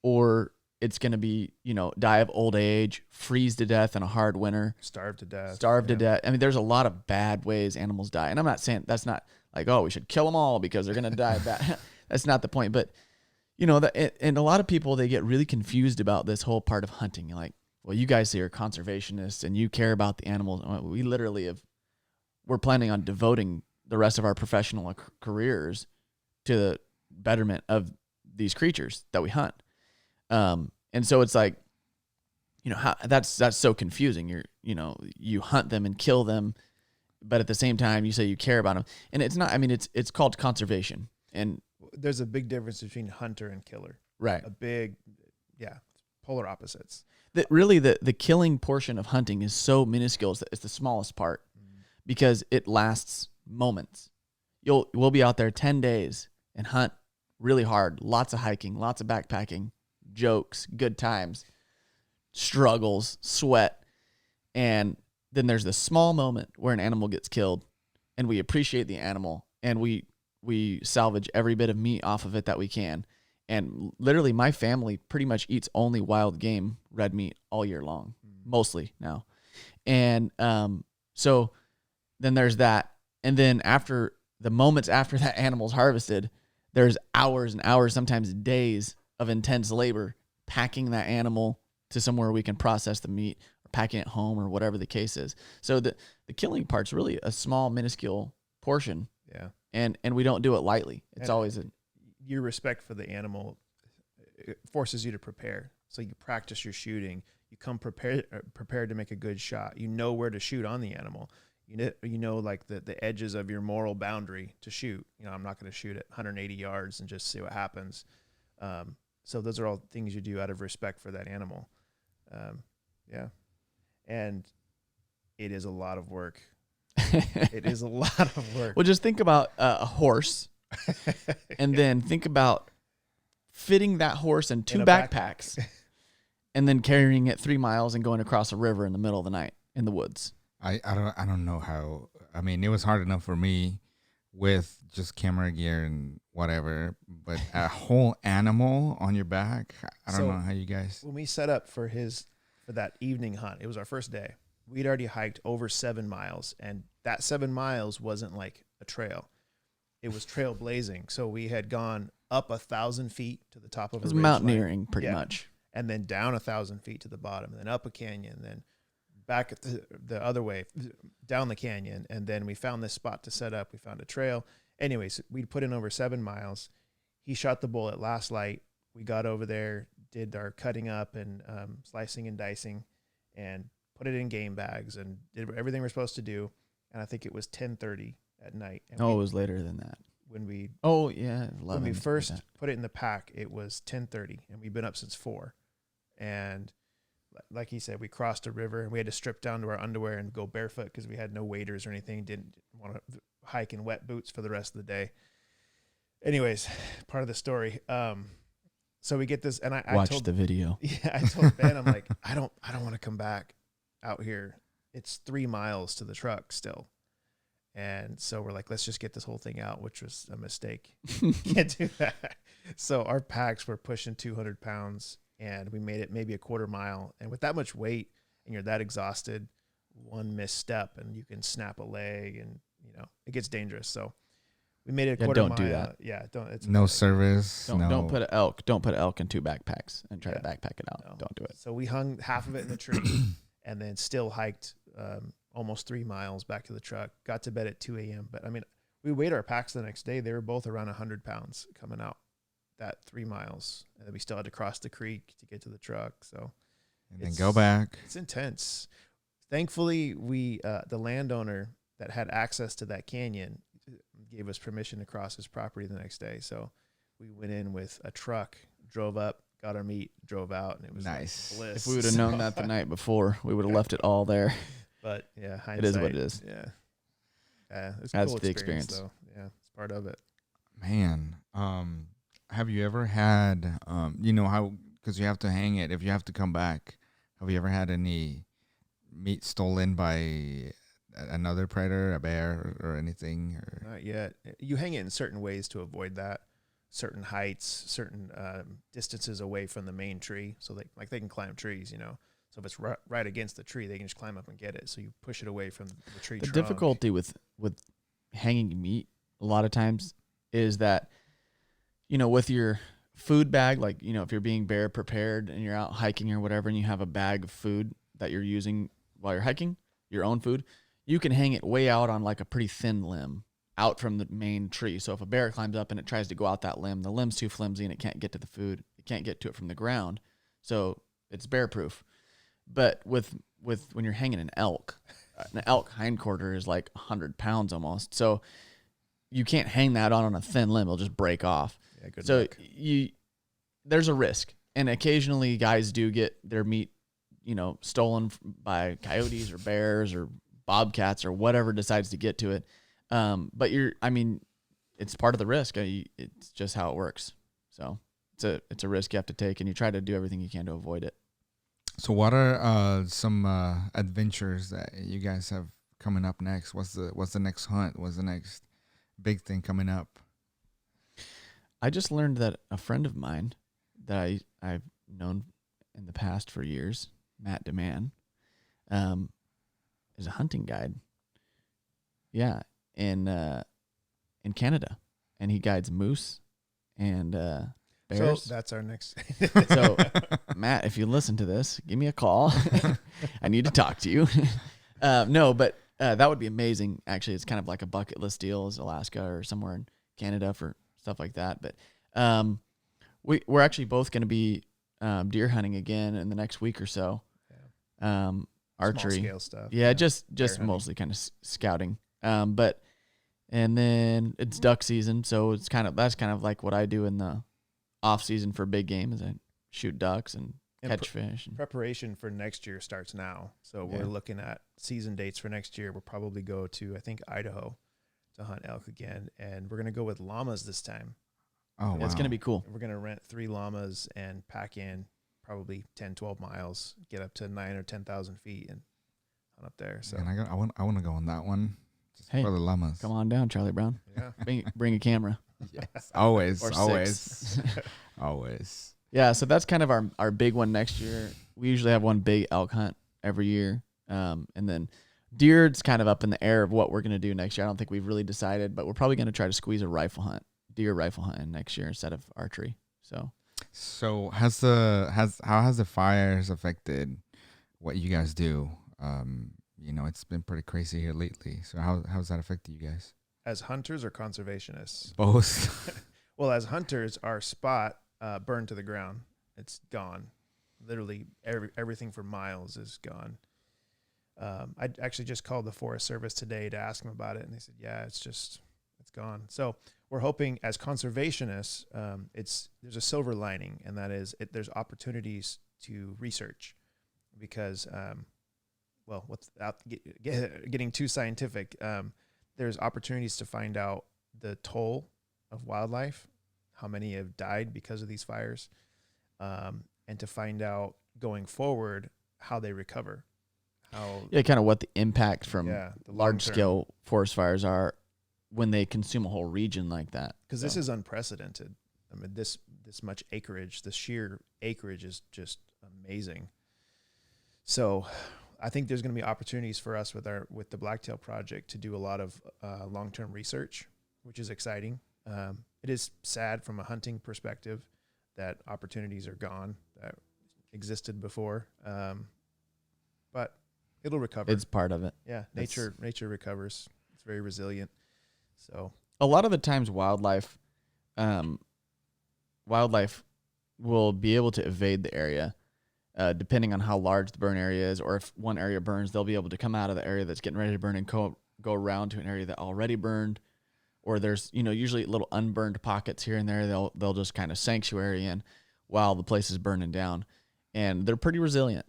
or it's gonna be die of old age, freeze to death in a hard winter, Starve to death. to death. I mean, there's a lot of bad ways animals die, and I'm not saying that's not like, oh, we should kill them all because they're gonna die bad. That's not the point, but. And a lot of people, they get really confused about this whole part of hunting. Like, well, you guys are conservationists and you care about the animals. We literally we're planning on devoting the rest of our professional careers to the betterment of these creatures that we hunt. And so it's like, that's so confusing. You hunt them and kill them, but at the same time you say you care about them. And it's not, I mean, it's called conservation. And there's a big difference between hunter and killer. Right. A big, polar opposites. Really, the killing portion of hunting is so minuscule. It's the smallest part because it lasts moments. We'll be out there 10 days and hunt really hard. Lots of hiking, lots of backpacking, jokes, good times, struggles, sweat. And then there's this small moment where an animal gets killed and we appreciate the animal and we salvage every bit of meat off of it that we can. And literally my family pretty much eats only wild game, red meat all year long, mostly now. And so then there's that. And then after the moments after that animal's harvested, there's hours and hours, sometimes days of intense labor packing that animal to somewhere we can process the meat or packing it home or whatever the case is. So the killing part's really a small, minuscule portion. Yeah. And we don't do it lightly. It's always your respect for the animal, it forces you to prepare. So you practice your shooting. You come prepared to make a good shot. You know where to shoot on the animal. You know like the edges of your moral boundary to shoot. I'm not going to shoot at 180 yards and just see what happens. So those are all things you do out of respect for that animal. And it is a lot of work. It is a lot of work. Well, just think about a horse. And then think about fitting that horse in two backpacks and then carrying it 3 miles and going across a river in the middle of the night in the woods. I don't know how. I mean, it was hard enough for me with just camera gear and whatever, but a whole animal on your back. I don't know how you guys. When we set up for that evening hunt, it was our first day. We'd already hiked over 7 miles, and that 7 miles wasn't like a trail. It was trailblazing. So we had gone up 1,000 feet to the top of a ridge mountaineering line. pretty much. And then down 1,000 feet to the bottom, and then up a canyon, then back the other way, down the canyon. And then we found this spot to set up. We found a trail. Anyways, we put in over 7 miles. He shot the bull at last light. We got over there, did our cutting up and slicing and dicing, and put it in game bags and did everything we're supposed to do. And I think it was 10:30 at night. And it was later than that. When we 11, when we first put it in the pack, it was 10:30, and we've been up since 4. And like he said, we crossed a river and we had to strip down to our underwear and go barefoot because we had no waders or anything. Didn't want to hike in wet boots for the rest of the day. Anyways, part of the story. So we get this, and I watched told the video. Yeah, I told Ben, I'm like, I don't want to come back out here. It's 3 miles to the truck still. And so we're like, let's just get this whole thing out, which was a mistake. Can't do that. So our packs were pushing 200 pounds, and we made it maybe a quarter mile. And with that much weight and you're that exhausted, one misstep and you can snap a leg, and it gets dangerous. So we made it a quarter mile. Don't do that. Yeah, don't. It's No service. Don't put an elk. Don't put an elk in 2 backpacks and try to backpack it out. No. Don't do it. So we hung half of it in the tree, and then still hiked almost 3 miles back to the truck. Got to bed at 2 a.m. But I mean, we weighed our packs the next day. They were both around 100 pounds coming out that 3 miles, and then we still had to cross the creek to get to the truck. So and then go back. It's intense. Thankfully, we the landowner that had access to that canyon gave us permission to cross his property the next day. So we went in with a truck, drove up, got our meat, drove out, and it was nice. Like bliss. If we would have known that the night before, we would have left it all there. But yeah, hindsight, it is what it is. Yeah, it's That's cool the experience. though. Yeah, it's part of it. Man, have you ever had, how, because you have to hang it if you have to come back, have you ever had any meat stolen by another predator, a bear or anything? Or? Not yet. You hang it in certain ways to avoid that. Certain heights, certain distances away from the main tree. So they can climb trees, So if it's right against the tree, they can just climb up and get it. So you push it away from the tree trunk. The difficulty with hanging meat a lot of times is that, with your food bag, like, if you're being bear prepared and you're out hiking or whatever, and you have a bag of food that you're using while you're hiking, your own food, you can hang it way out on like a pretty thin limb out from the main tree. So if a bear climbs up and it tries to go out that limb, the limb's too flimsy and it can't get to the food. It can't get to it from the ground. So it's bear proof. But with when you're hanging an elk hindquarter is like 100 pounds almost. So you can't hang that on a thin limb. It'll just break off. Yeah, good So luck. there's a risk, and occasionally guys do get their meat, stolen by coyotes or bears or bobcats or whatever decides to get to it. But it's part of the risk. It's just how it works. So it's a risk you have to take, and you try to do everything you can to avoid it. So what are some adventures that you guys have coming up next? What's the next hunt? What's the next big thing coming up? I just learned that a friend of mine that I've known in the past for years, Matt DeMann, is a hunting guide. Yeah, in Canada, and he guides moose and bears. So that's our next. So, Matt, if you listen to this, give me a call. I need to talk to you. No, but that would be amazing. Actually, it's kind of like a bucket list deal, as Alaska or somewhere in Canada for stuff like that. But we're actually both going to be deer hunting again in the next week or so. Yeah. Archery, Small scale stuff. yeah, just hunting. mostly kind of scouting. And then it's duck season, so that's kind of like what I do in the off season for big game, is I shoot ducks and catch fish. Preparation for next year starts now. So we're looking at season dates for next year. We'll probably go to, I think, Idaho to hunt elk again. And we're going to go with llamas this time. Oh, wow. It's going to be cool. We're going to rent 3 llamas and pack in probably 10, 12 miles, get up to 9 or 10,000 feet and hunt up there. So And I want to go on that one. Just Hey, for the llamas. Come on down, Charlie Brown. yeah. Bring a camera. Yes. Always. Or always. 6. Always. Yeah, so that's kind of our big one next year. We usually have one big elk hunt every year. And then deer, it's kind of up in the air of what we're going to do next year. I don't think we've really decided, but we're probably going to try to squeeze a deer rifle hunt in next year instead of archery. So how has the fires affected what you guys do? It's been pretty crazy here lately. So how's that affected you guys? As hunters or conservationists? Both. Well, as hunters, our spot burned to the ground. It's gone. Literally everything for miles is gone. I actually just called the Forest Service today to ask them about it, and they said, yeah, it's gone. So we're hoping as conservationists, there's a silver lining, and that is there's opportunities to research because, without getting too scientific, there's opportunities to find out the toll of wildlife, how many have died because of these fires, and to find out going forward how they recover. Kind of what the impact from the large-scale forest fires are when they consume a whole region like that. Because this is unprecedented. I mean, this much acreage, the sheer acreage is just amazing. So I think there's going to be opportunities for us with the Blacktail project to do a lot of long-term research, which is exciting. It is sad from a hunting perspective that opportunities are gone that existed before, but it'll recover. It's part of it. Yeah, nature recovers. It's very resilient. So a lot of the times wildlife will be able to evade the area depending on how large the burn area is, or if one area burns, they'll be able to come out of the area that's getting ready to burn and go around to an area that already burned, or there's usually little unburned pockets here and there. They'll just kind of sanctuary in while the place is burning down, and they're pretty resilient.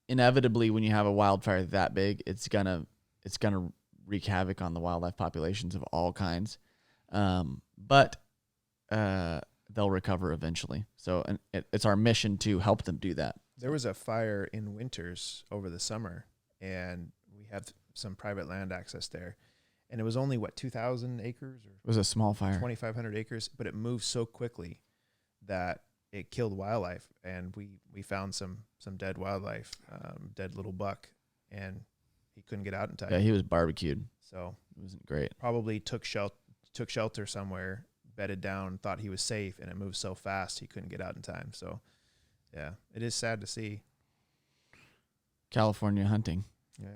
Inevitably, when you have a wildfire that big, it's gonna wreak havoc on the wildlife populations of all kinds, but they'll recover eventually. So, and it's our mission to help them do that. There was a fire in Winters over the summer, and we had some private land access there, and it was only 2,000 acres or It was a small fire, 2,500 acres, but it moved so quickly that it killed wildlife, and we found some dead wildlife, dead little buck, and he couldn't get out in time. Yeah, he was barbecued, so it wasn't great. Probably took shelter somewhere, bedded down, thought he was safe, and it moved so fast he couldn't get out in time. So, yeah, it is sad to see. California hunting, yeah,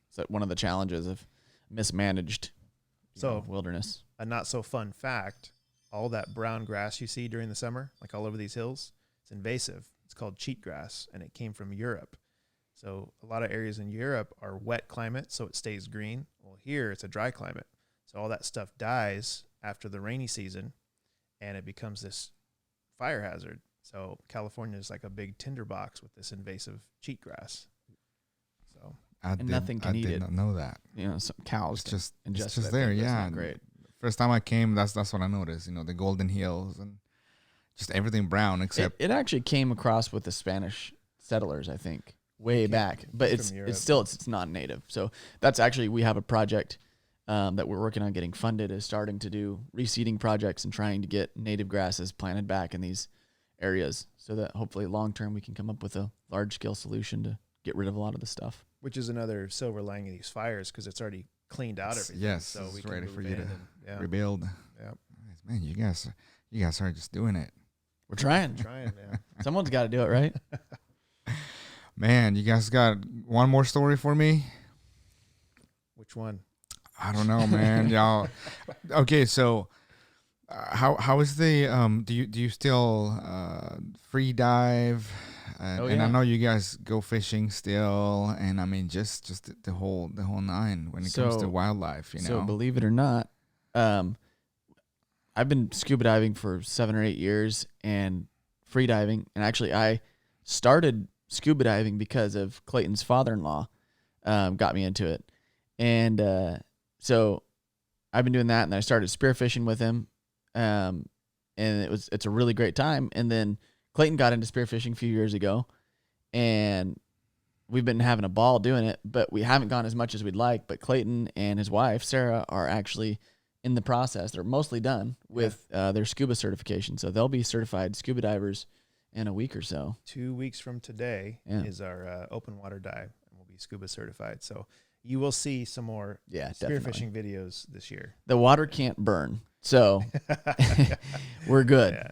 it's one of the challenges of mismanaged wilderness. A not so fun fact: all that brown grass you see during the summer, like all over these hills, it's invasive. It's called cheatgrass, and it came from Europe. So a lot of areas in Europe are wet climate, so it stays green. Well, here it's a dry climate. So all that stuff dies after the rainy season, and it becomes this fire hazard. So California is like a big tinderbox with this invasive cheatgrass. So nothing can eat it. I did not know that. You know, some cows. It's ingest just it. there. That's Yeah, not great. First time I came, that's what I noticed. You know, the golden hills and just everything brown except. It actually came across with the Spanish settlers, I think, way back. But it's non-native. So that's actually, we have a project that we're working on getting funded, is starting to do reseeding projects and trying to get native grasses planted back in these areas, so that hopefully long term we can come up with a large scale solution to get rid of a lot of the stuff. Which is another silver lining of these fires, because it's already cleaned out everything. Yes, so we it's can ready move for you in to and, rebuild. Yeah, Man, you guys are just doing it. We're trying. Yeah. Someone's got to do it, right? Man, you guys got one more story for me? Which one? I don't know, man. Y'all. Okay, so how is the do you still free dive? And I know you guys go fishing still, and I mean just the whole nine when it comes to wildlife. You know. So believe it or not, I've been scuba diving for 7 or 8 years and free diving, and actually I started scuba diving because of Clayton's father-in-law got me into it, and so I've been doing that, and I started spearfishing with him, and it's a really great time. And then Clayton got into spearfishing a few years ago, and we've been having a ball doing it, but we haven't gone as much as we'd like. But Clayton and his wife Sarah are actually in the process. They're mostly done with their scuba certification, so they'll be certified scuba divers in a week or so. 2 weeks from today is our open water dive, and we'll be scuba certified. So you will see some more spearfishing videos this year. The water can't burn, so we're good. Yeah.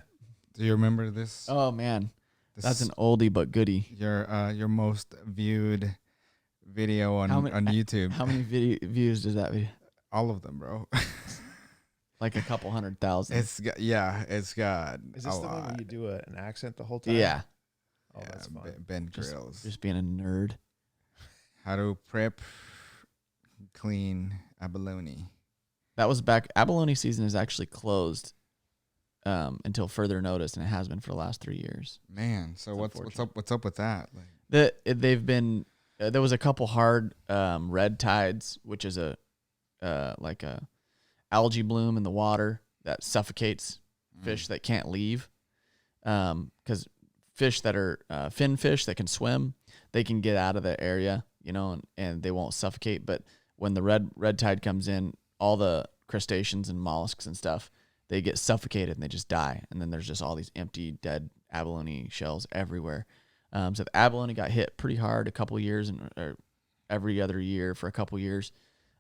Do you remember this? Oh man, that's an oldie but goodie. Your most viewed video on YouTube. How many views does that be? All of them, bro. Like a couple 100,000. It's got. Is this the one where you do an accent the whole time? Yeah. Oh, that's fun. Ben Grills. Just being a nerd. How to prep, clean abalone. That was back. Abalone season is actually closed until further notice, and it has been for the last 3 years. Man, so what's up with that? They've been there was a couple hard red tides, which is like a algae bloom in the water that suffocates fish that can't leave. Because fish that are fin fish that can swim, they can get out of the area, you know, and they won't suffocate. But when the red tide comes in, all the crustaceans and mollusks and stuff, they get suffocated and they just die. And then there's just all these empty, dead abalone shells everywhere. So the abalone got hit pretty hard a couple years, or every other year for a couple years.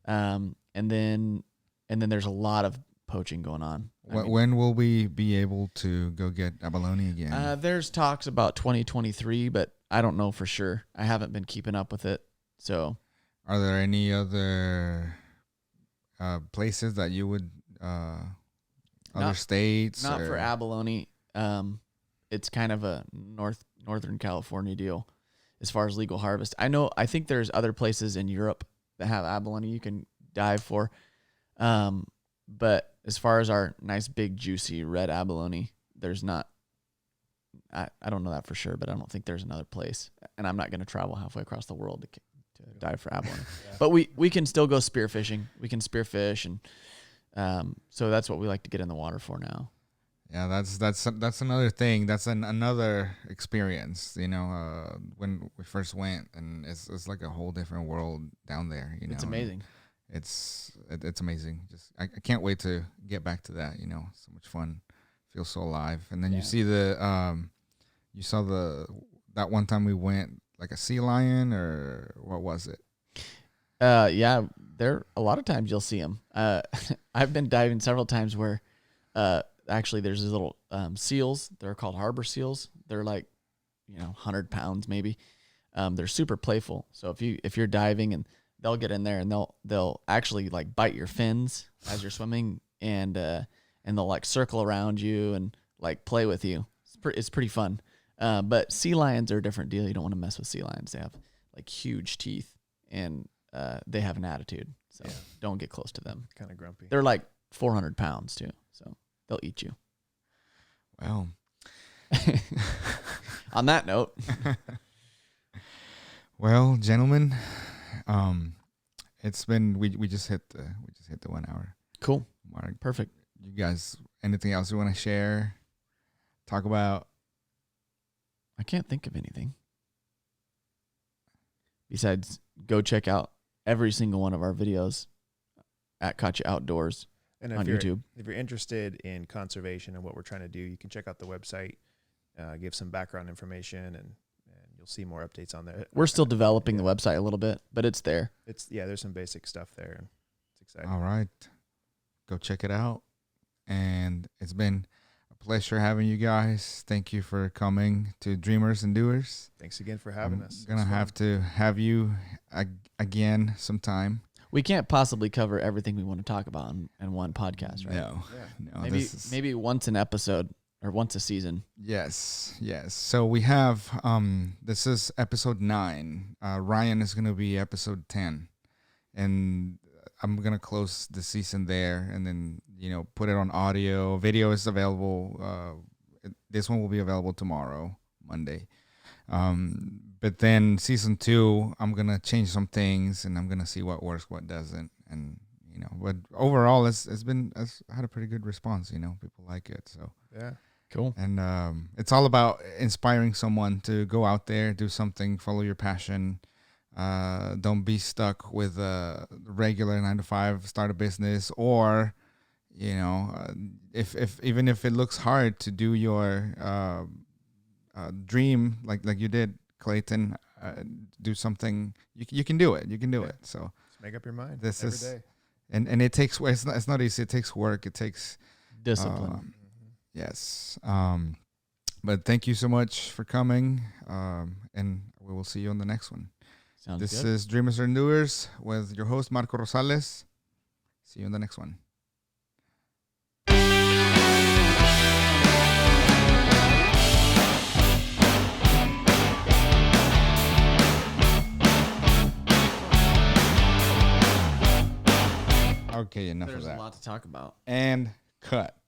And then there's a lot of poaching going on. When will we be able to go get abalone again? There's talks about 2023, but I don't know for sure. I haven't been keeping up with it. So, are there any other places that you would other states? Not for abalone. It's kind of a Northern California deal as far as legal harvest. I think there's other places in Europe that have abalone you can dive for. But as far as our nice big juicy red abalone, there's not. I don't know that for sure, but I don't think there's another place. And I'm not going to travel halfway across the world to dive for abalone. Yeah. But we can still go spearfishing. We can spearfish, and so that's what we like to get in the water for now. Yeah, that's another thing. That's another experience. You know, when we first went, and it's like a whole different world down there. You know, it's amazing. It's amazing. Just I can't wait to get back to that. You know, so much fun. Feel so alive. And then you see you saw that one time we went, like a sea lion, or what was it? Yeah, there a lot of times you'll see them. I've been diving several times where actually there's these little seals. They're called harbor seals. They're like 100 pounds maybe. They're super playful. So if you're diving, and they'll get in there and they'll actually like bite your fins as you're swimming, and they'll like circle around you and like play with you. It's pretty fun. But sea lions are a different deal. You don't want to mess with sea lions. They have like huge teeth, and they have an attitude. So don't get close to them. Kind of grumpy. They're like 400 pounds too. So they'll eat you. Well, On that note, well, gentlemen, it's been we just hit the 1 hour cool, mark. perfect. You guys, anything else you want to share? Talk about? I can't think of anything besides go check out every single one of our videos at Caccia Outdoors And on YouTube. If you're interested in conservation and what we're trying to do, you can check out the website, give some background information, and you'll see more updates on there. We're still developing the website a little bit, but it's there. There's some basic stuff there, and it's exciting. All right, go check it out. And it's been a pleasure having you guys. Thank you for coming to Dreamers and Doers. Thanks again for having us. I'm gonna have to have you again sometime. We can't possibly cover everything we want to talk about in one podcast, right? No, Yeah. no. Maybe once an episode or once a season. Yes. So we have this is episode 9. Ryan is gonna be episode 10, and I'm gonna close the season there, and then put it on audio. Video is available. This one will be available tomorrow, Monday. But then season 2, I'm gonna change some things, and I'm gonna see what works, what doesn't, and But overall, it's had a pretty good response. People like it. So Yeah. Cool. And it's all about inspiring someone to go out there, do something, follow your passion. Don't be stuck with a regular 9 to 5, start a business, or if even if it looks hard to do your dream like you did, Clayton, do something. You can do it. You can do it. So Just make up your mind. this every is day. and it takes. It's not easy. It takes work. It takes Discipline. Yes. But thank you so much for coming. And we will see you on the next one. Sounds This good. is Dreamers and Doers with your host, Marco Rosales. See you on the next one. Okay, enough There's of a that. lot to talk about. And cut.